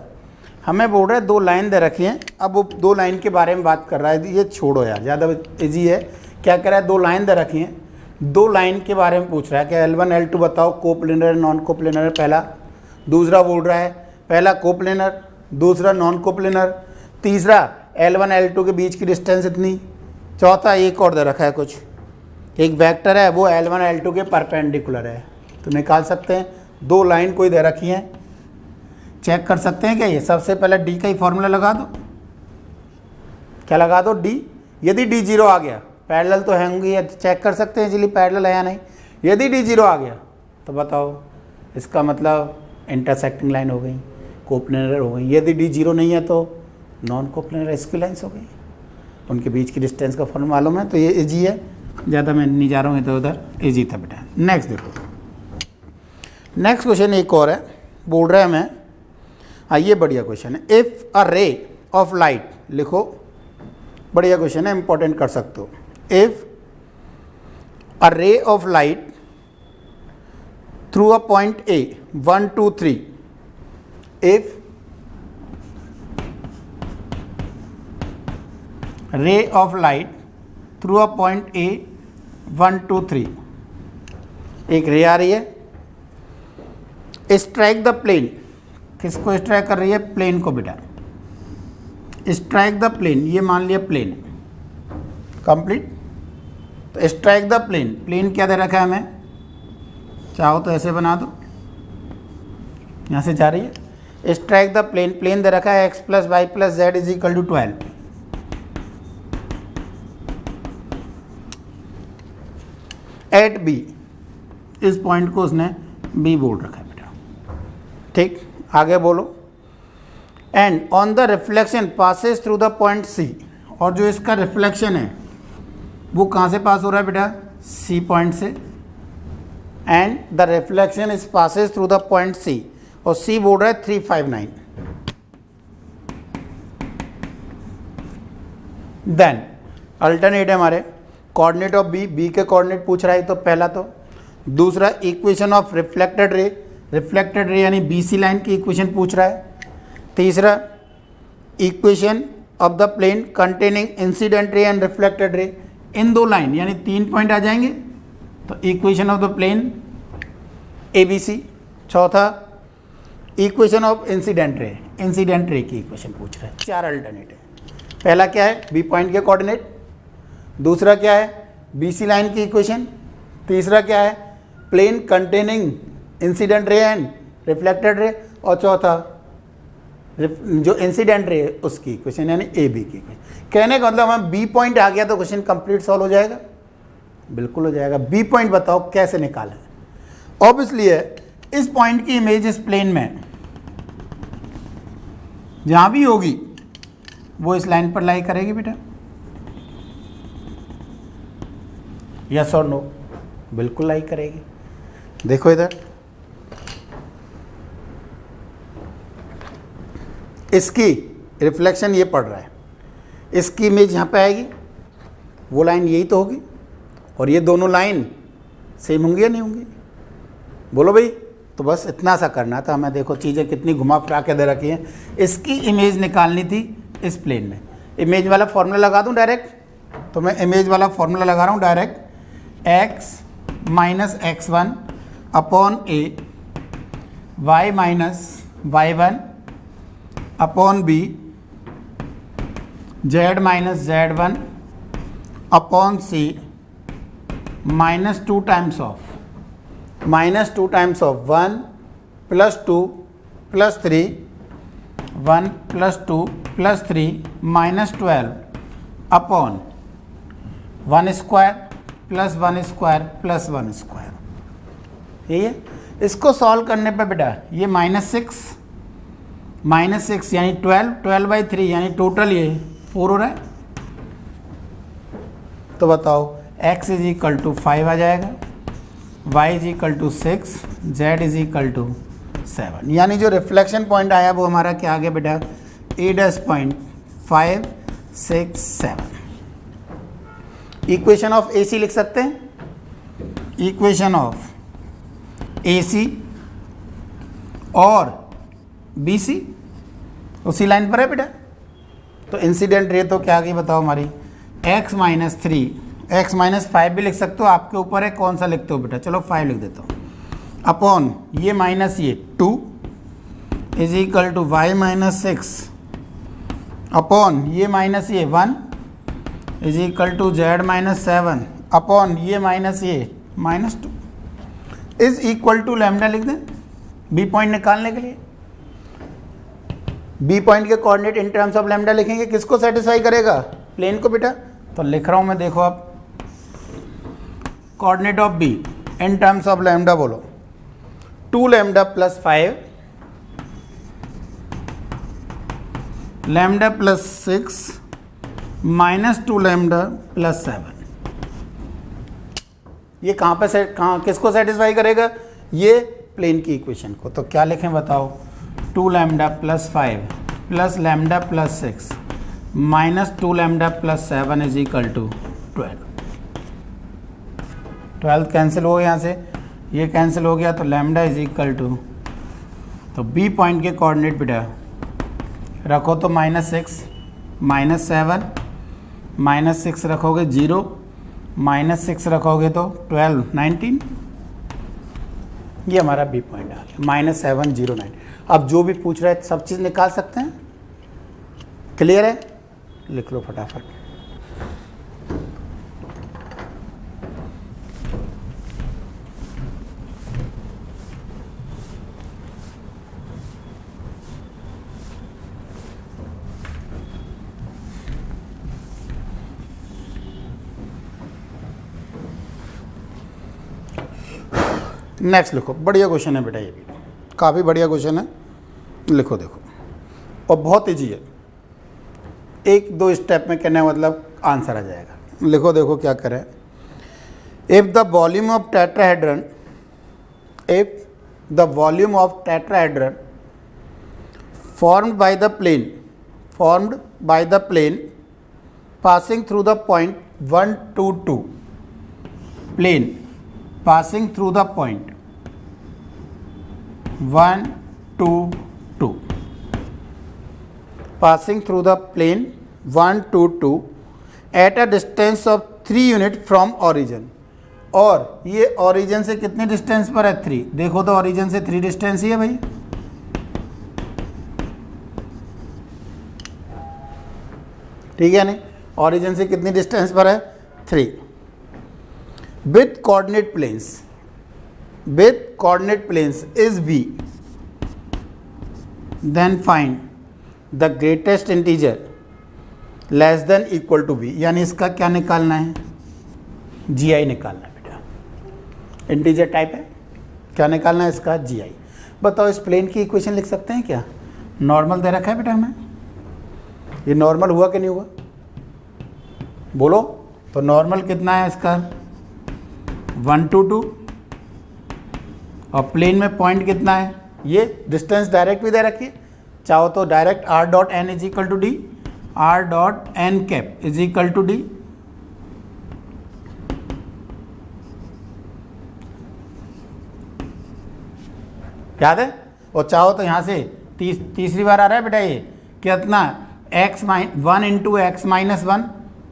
हमें बोल रहा है दो लाइन दे रखी हैं, अब वो दो लाइन के बारे में बात कर रहा है, ये छोड़ो यार, ज़्यादा इजी है। क्या कह रहा है, दो लाइन दे रखी हैं, दो लाइन के बारे में पूछ रहा है कि L1 L2 बताओ कोप्लेनर नॉन कोप्लेनर है पहला, दूसरा बोल रहा है पहला कोप्लेनर दूसरा नॉन कोप्लेनर, तीसरा L1 L2 के बीच की डिस्टेंस इतनी, चौथा एक और दे रखा है कुछ, एक वेक्टर है वो L1 L2 के परपेंडिकुलर है। तो निकाल सकते हैं, दो लाइन कोई दे रखी हैं, चेक कर सकते हैं क्या ये। सबसे पहले डी का ही फॉर्मूला लगा दो, क्या लगा दो, डी। यदि डी जीरो आ गया, पैरेलल तो होंगी, चेक कर सकते हैं इजीली पैरेलल है या नहीं। यदि डी जीरो आ गया तो बताओ, इसका मतलब इंटरसेक्टिंग लाइन हो गई, कोप्लेनर हो गई। यदि डी जीरो नहीं है तो नॉन कोप्लेनर इसकी लाइन्स हो गई, उनके बीच की डिस्टेंस का फॉर्मूला मालूम है। तो ये इजी है, ज़्यादा मैं नहीं जा रहा हूँ इधर उधर, इजी था बेटा। नेक्स्ट देखो, नेक्स्ट क्वेश्चन एक और है, बोल रहा है हमें, हाँ ये बढ़िया क्वेश्चन है। If a ray of light, लिखो, बढ़िया क्वेश्चन है, इंपॉर्टेंट कर सकते हो। If a ray of light through a point A 1 2 3, if ray of light through a point A 1 2 3, एक रे आ रही है, स्ट्राइक द प्लेन, किसको स्ट्राइक कर रही है, प्लेन को बेटा, स्ट्राइक द प्लेन, ये मान लिया प्लेन कंप्लीट। तो स्ट्राइक द प्लेन, प्लेन क्या दे रखा है हमें, चाहो तो ऐसे बना दो, यहाँ से जा रही है, स्ट्राइक द प्लेन, प्लेन दे रखा है x + y + z = 12। At B, इस पॉइंट को उसने बी बोल रखा है बेटा, ठीक। आगे बोलो, and on the reflection passes through the point C, और जो इसका रिफ्लेक्शन है वो कहाँ से पास हो रहा है बेटा, सी पॉइंट से, and the reflection is passes through the point C, और सी बोल रहा है 359। देन अल्टरनेट है हमारे, कोऑर्डिनेट ऑफ बी, बी के कोऑर्डिनेट पूछ रहा है तो पहला, तो दूसरा equation of reflected ray, reflected ray यानी बीसी लाइन की इक्वेशन पूछ रहा है, तीसरा equation of the plane containing incident ray and reflected ray, इन दो लाइन यानी 3 पॉइंट आ जाएंगे, तो equation of the plane ABC, चौथा equation of incident ray, incident ray की इक्वेशन पूछ रहा है। 4 अल्टरनेट है, पहला क्या है, बी पॉइंट के कोऑर्डिनेट, दूसरा क्या है, BC लाइन की इक्वेशन, तीसरा क्या है, plane containing incident ray and reflected ray, और चौथा जो इंसिडेंट रे उसकी इक्वेशन यानी AB की इक्वेशन। कहने का मतलब हम B पॉइंट आ गया तो क्वेश्चन कंप्लीट सॉल्व हो जाएगा, बिल्कुल हो जाएगा। B पॉइंट बताओ कैसे निकालें, ऑब्वियसली है, इस पॉइंट की इमेज इस प्लेन में जहां भी होगी वो इस लाइन पर लाई करेगी बेटा, यस और नो, बिल्कुल लाई करेगी। देखो इधर, इसकी रिफ्लेक्शन ये पड़ रहा है, इसकी इमेज यहाँ पे आएगी, वो लाइन यही तो होगी, और ये दोनों लाइन सेम होंगी या नहीं होंगी, बोलो भाई। तो बस इतना सा करना था हमें। देखो चीज़ें कितनी घुमा फिरा के दे रखी हैं, इसकी इमेज निकालनी थी इस प्लेन में। इमेज वाला फॉर्मूला लगा दूं डायरेक्ट, तो मैं इमेज वाला फॉर्मूला लगा रहा हूँ direct, x - x1 upon a, y - y1 upon b, z - z1 upon c, -2 times of 1 + 2 + 3, 1 + 2 + 3 -12 upon 1² + 1² + 1²। यही है। इसको सॉल्व करने पे बेटा ये -6 यानी 12/3 यानी टोटल ये 4 हो रहा है। तो बताओ x = 5 आ जाएगा, y = 6, z = 7, यानी जो रिफ्लेक्शन पॉइंट आया वो हमारा क्या आ गया बेटा, A'.5 6 7। इक्वेशन ऑफ AC लिख सकते हैं, इक्वेशन ऑफ AC और BC उसी लाइन पर है बेटा। तो इंसिडेंट रे तो क्या आ गई बताओ हमारी, x-3, x-5 भी लिख सकते हो, आपके ऊपर है कौन सा लिखते हो बेटा। चलो 5 लिख देता हूँ, अपॉन ये माइनस ये 2 is equal to y-6 upon ये माइनस ये 1 is equal to z-7 upon ये माइनस ये -2 इज इक्वल टू लैम्डा लिख दें बी पॉइंट निकालने के लिए। बी पॉइंट के coordinate in terms of lambda लिखेंगे, किसको सेटिस्फाई करेगा, प्लेन को बेटा। तो लिख रहा हूं मैं, देखो आप coordinate of be in terms of lambda बोलो 2 lambda plus 5 lambda plus 6 -2 lambda plus 7। ये कहाँ पे कहाँ किसको सेटिस्फाई करेगा, ये प्लेन की इक्वेशन को। तो क्या लिखें बताओ, 2 lambda plus 5 plus lambda plus 6 -2 lambda plus 7 is equal to 12 cancel हो गया, यहाँ से ये कैंसिल हो गया, तो लैम्डा इज इक्वल टू, तो बी पॉइंट के कोऑर्डिनेट बेटा रखो तो -6 -7 -6 रखोगे 0 -6 रखोगे तो 12 19, ये हमारा बी पॉइंट आ गया -7 0 9। अब जो भी पूछ रहा है सब चीज़ निकाल सकते हैं, क्लियर है, लिख लो फटाफट। नेक्स्ट लिखो, बढ़िया क्वेश्चन है बेटा, ये भी काफ़ी बढ़िया क्वेश्चन है, लिखो देखो, और बहुत ईजी है, 1-2 स्टेप में करने मतलब आंसर आ जाएगा। लिखो देखो क्या करें, if the volume of tetrahedron formed by the plane passing through the point 1 to 2, plane passing through the point 1 to 2, passing through the plane 1 to 2 at a distance of 3 unit from origin, और ये origin से कितने distance पर है, 3। देखो तो origin से 3 distance ही है भाई, ठीक है नहीं, origin से कितनी डिस्टेंस पर है, 3। with coordinate planes is v, then find the greatest integer less than equal to v, यानी इसका क्या निकालना है, gi निकालना है बेटा, इंटीजर टाइप है, क्या निकालना है इसका, gi। बताओ इस प्लेन की इक्वेशन लिख सकते हैं क्या, नॉर्मल दे रखा है बेटा हमें, ये नॉर्मल हुआ कि नहीं हुआ, बोलो तो नॉर्मल कितना है इसका 1 to 2, और प्लेन में पॉइंट कितना है, ये डिस्टेंस डायरेक्ट भी दे रखी है, चाहो तो direct r dot n is equal to D, r dot n cap is equal to D, याद है, और चाहो तो यहाँ से तीसरी बार आ रहा है बेटा, ये कितना (1 into x-1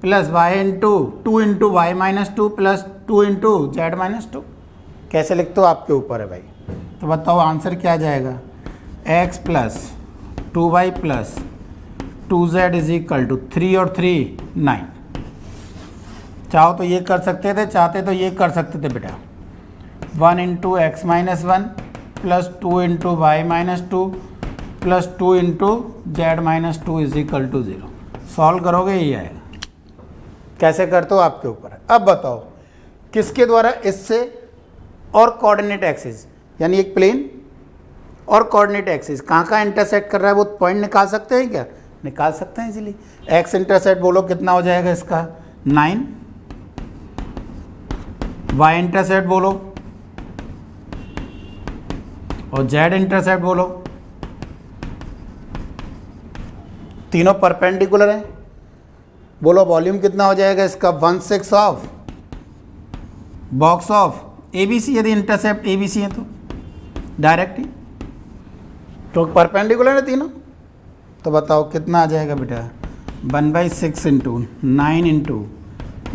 plus y into 2 into y-2 plus 2 into z-2, कैसे लिखते हो आपके ऊपर है भाई। तो बताओ आंसर क्या आ जाएगा, x plus 2y plus 2z is equal to 3 और 3 9। चाहो तो ये कर सकते थे, चाहते तो ये कर सकते थे बेटा, 1 into x-1 plus 2 into y-2 plus 2 into z-2 is equal to 0। Solve करोगे यही आएगा, कैसे करते हो आपके ऊपर है। अब बताओ किसके द्वारा, इससे और कोऑर्डिनेट एक्सिस, यानी एक प्लेन और कोऑर्डिनेट एक्सिस कहाँ इंटरसेक्ट कर रहा है, वो पॉइंट निकाल सकते हैं क्या, निकाल सकते हैं इजीली। एक्स इंटरसेक्ट बोलो कितना हो जाएगा इसका 9, वाई इंटरसेप्ट बोलो और जेड इंटरसेप्ट बोलो, तीनों परपेंडिकुलर हैं, बोलो वॉल्यूम कितना हो जाएगा इसका 1/6 ऑफ बॉक्स ऑफ ABC, यदि इंटरसेप्ट ABC है तो डायरेक्ट ही, तो परपेंडिकुलर है तीनों, तो बताओ कितना आ जाएगा बेटा, 1/6 into 9 into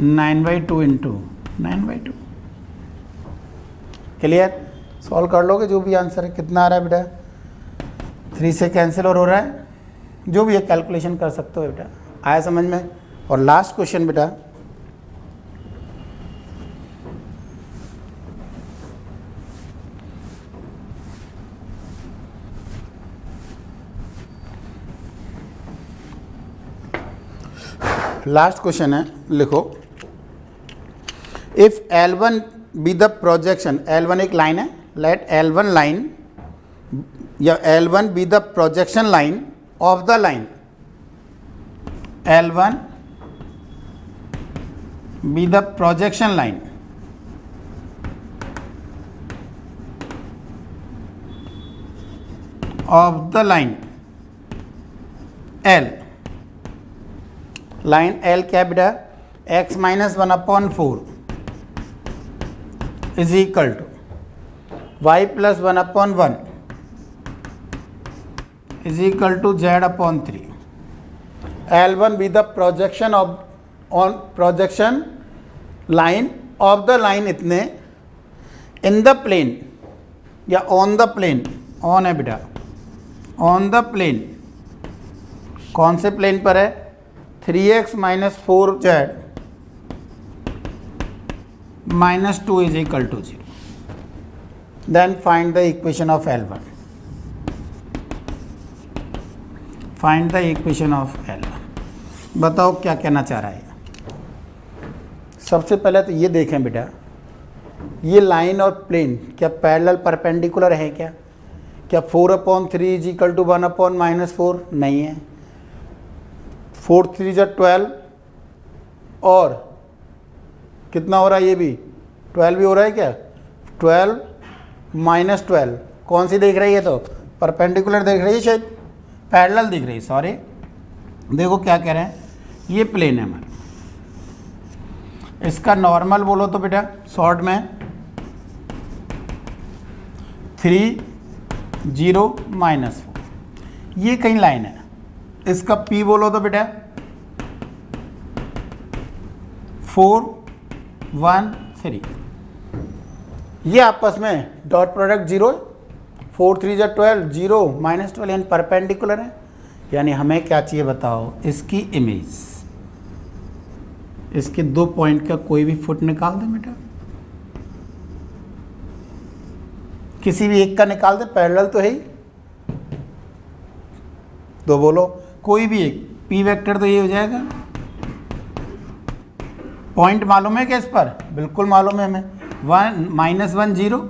9/2 into 9/2। Clear? Solve कर लोगे जो भी आंसर है। कितना आ रहा है बेटा, 3 से कैंसिल और हो रहा है, जो भी है कैलकुलेशन कर सकते हो बेटा। आया समझ में? और लास्ट क्वेश्चन बेटा, लास्ट क्वेश्चन है, लिखो। If L1 be the projection, L1 एक लाइन है, लेट L1 लाइन या L1 be the projection line of the line, L1 be the projection line of the line L। Line L क्या है बेटा, x minus 1/4 is equal to y plus 1/1 is equal to z/3। L1 be the projection of on projection line of the line इतने in the plane या on the plane, on है बेटा, on the plane. कौन से plane पर है, 3x minus 4z minus 2 is equal to 0। Then find the equation of L1। Find the equation of L1। बताओ क्या कहना चाह रहा है। सबसे पहले तो ये देखें बेटा, ये लाइन और प्लेन क्या पैरेलल परपेंडिकुलर है क्या? क्या 4/3 इज इक्वल टू 1/-4 नहीं है। 4 3 जा 12 और कितना हो रहा है, ये भी 12 भी हो रहा है क्या, 12 माइनस 12 कौन सी दिख रही है, तो परपेंडिकुलर दिख रही है, शायद पैरेलल दिख रही है, सॉरी। देखो क्या कह रहे हैं, ये प्लेन है हमारा, इसका नॉर्मल बोलो तो बेटा शॉर्ट में 3 0 -4, ये कहीं लाइन है। इसका P बोलो तो बेटा 4 1 3, ये आपस में डॉट प्रोडक्ट 0 है। 4 3 जा 12 0 -12 यानी परपेंडिकुलर है। यानी हमें क्या चाहिए बताओ, इसकी इमेज, इसके 2 पॉइंट का कोई भी फुट निकाल दे बेटा, किसी भी एक का निकाल दे, पैरेलल तो है ही। तो बोलो कोई भी एक, P वेक्टर तो ये हो जाएगा। पॉइंट मालूम है क्या इस पर, बिल्कुल मालूम है हमें, 1 -1 0,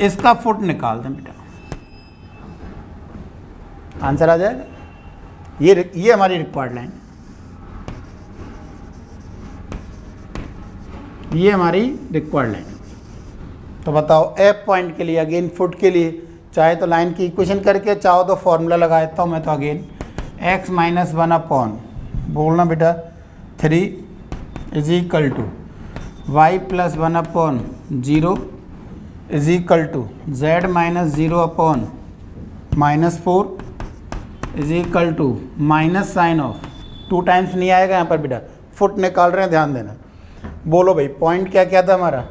इसका फुट निकाल दें बेटा, आंसर आ जाएगा। ये हमारी रिक्वायर्ड लाइन, ये हमारी रिक्वायर्ड लाइन। तो बताओ F पॉइंट के लिए, अगेन फुट के लिए, चाहे तो लाइन की इक्वेशन करके, चाहो तो फॉर्मूला लगा देता हूँ मैं, तो अगेन x माइनस 1/, बोलना बेटा 3 is equal to y plus 1/0 is equal to z minus 0/-4 is equal to minus sign of 2 times नहीं आएगा यहाँ पर बेटा, फुट निकाल रहे हैं, ध्यान देना। बोलो भाई पॉइंट क्या क्या था हमारा,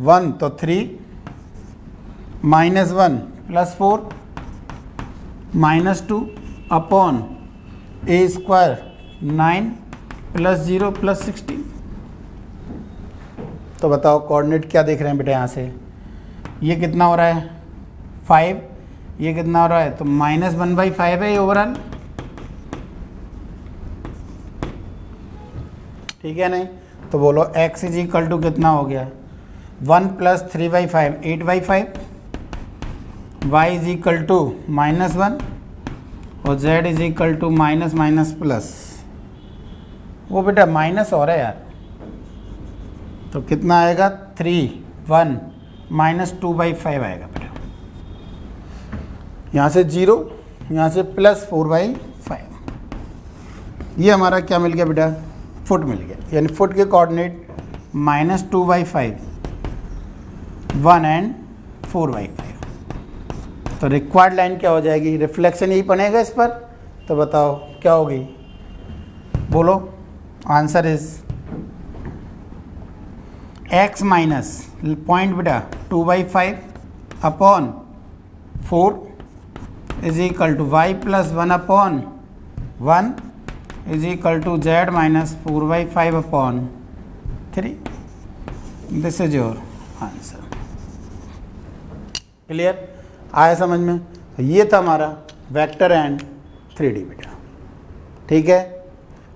1 तो 3 -1 +4 -2 अपॉन a² 9 + 0 + 16। तो बताओ कोऑर्डिनेट क्या देख रहे हैं बेटा, यहाँ से ये कितना हो रहा है 5, ये कितना हो रहा है, तो -1/5 है ये ओवरऑल, ठीक है नहीं। तो बोलो x इज इक्वल टू कितना हो गया, 1 + 3/5 8/5, y इज इक्वल टू -1 और z is equal to minus plus, वो बेटा माइनस हो रहा है यार, तो कितना आएगा 3 1 -2/5 आएगा बेटा, यहाँ से 0, यहाँ से +4/5। ये हमारा क्या मिल गया बेटा, फुट मिल गया। यानी फुट के कोऑर्डिनेट -2/5 1 एंड 4/5। तो रिक्वायर्ड लाइन क्या हो जाएगी, रिफ्लेक्शन यही बनेगा इस पर, तो बताओ क्या होगी, बोलो। Answer is x minus point बेटा 2/5 upon 4 is equal to y plus 1 upon 1 is equal to z minus 4/5 upon 3। This is your answer. Clear, आया समझ में? तो ये था हमारा वेक्टर एंड 3D बेटा। ठीक है,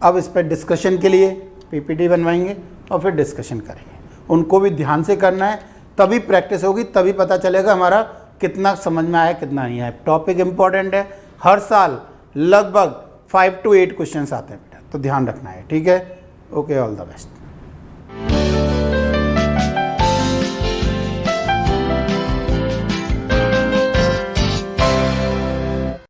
अब इस पर डिस्कशन के लिए पीपीटी बनवाएंगे और फिर डिस्कशन करेंगे। उनको भी ध्यान से करना है, तभी प्रैक्टिस होगी, तभी पता चलेगा हमारा कितना समझ में आया कितना नहीं आया। टॉपिक इंपॉर्टेंट है, हर साल लगभग 5 to 8 क्वेश्चंस आते हैं बेटा, तो ध्यान रखना है। ठीक है, ओके, ऑल द बेस्ट।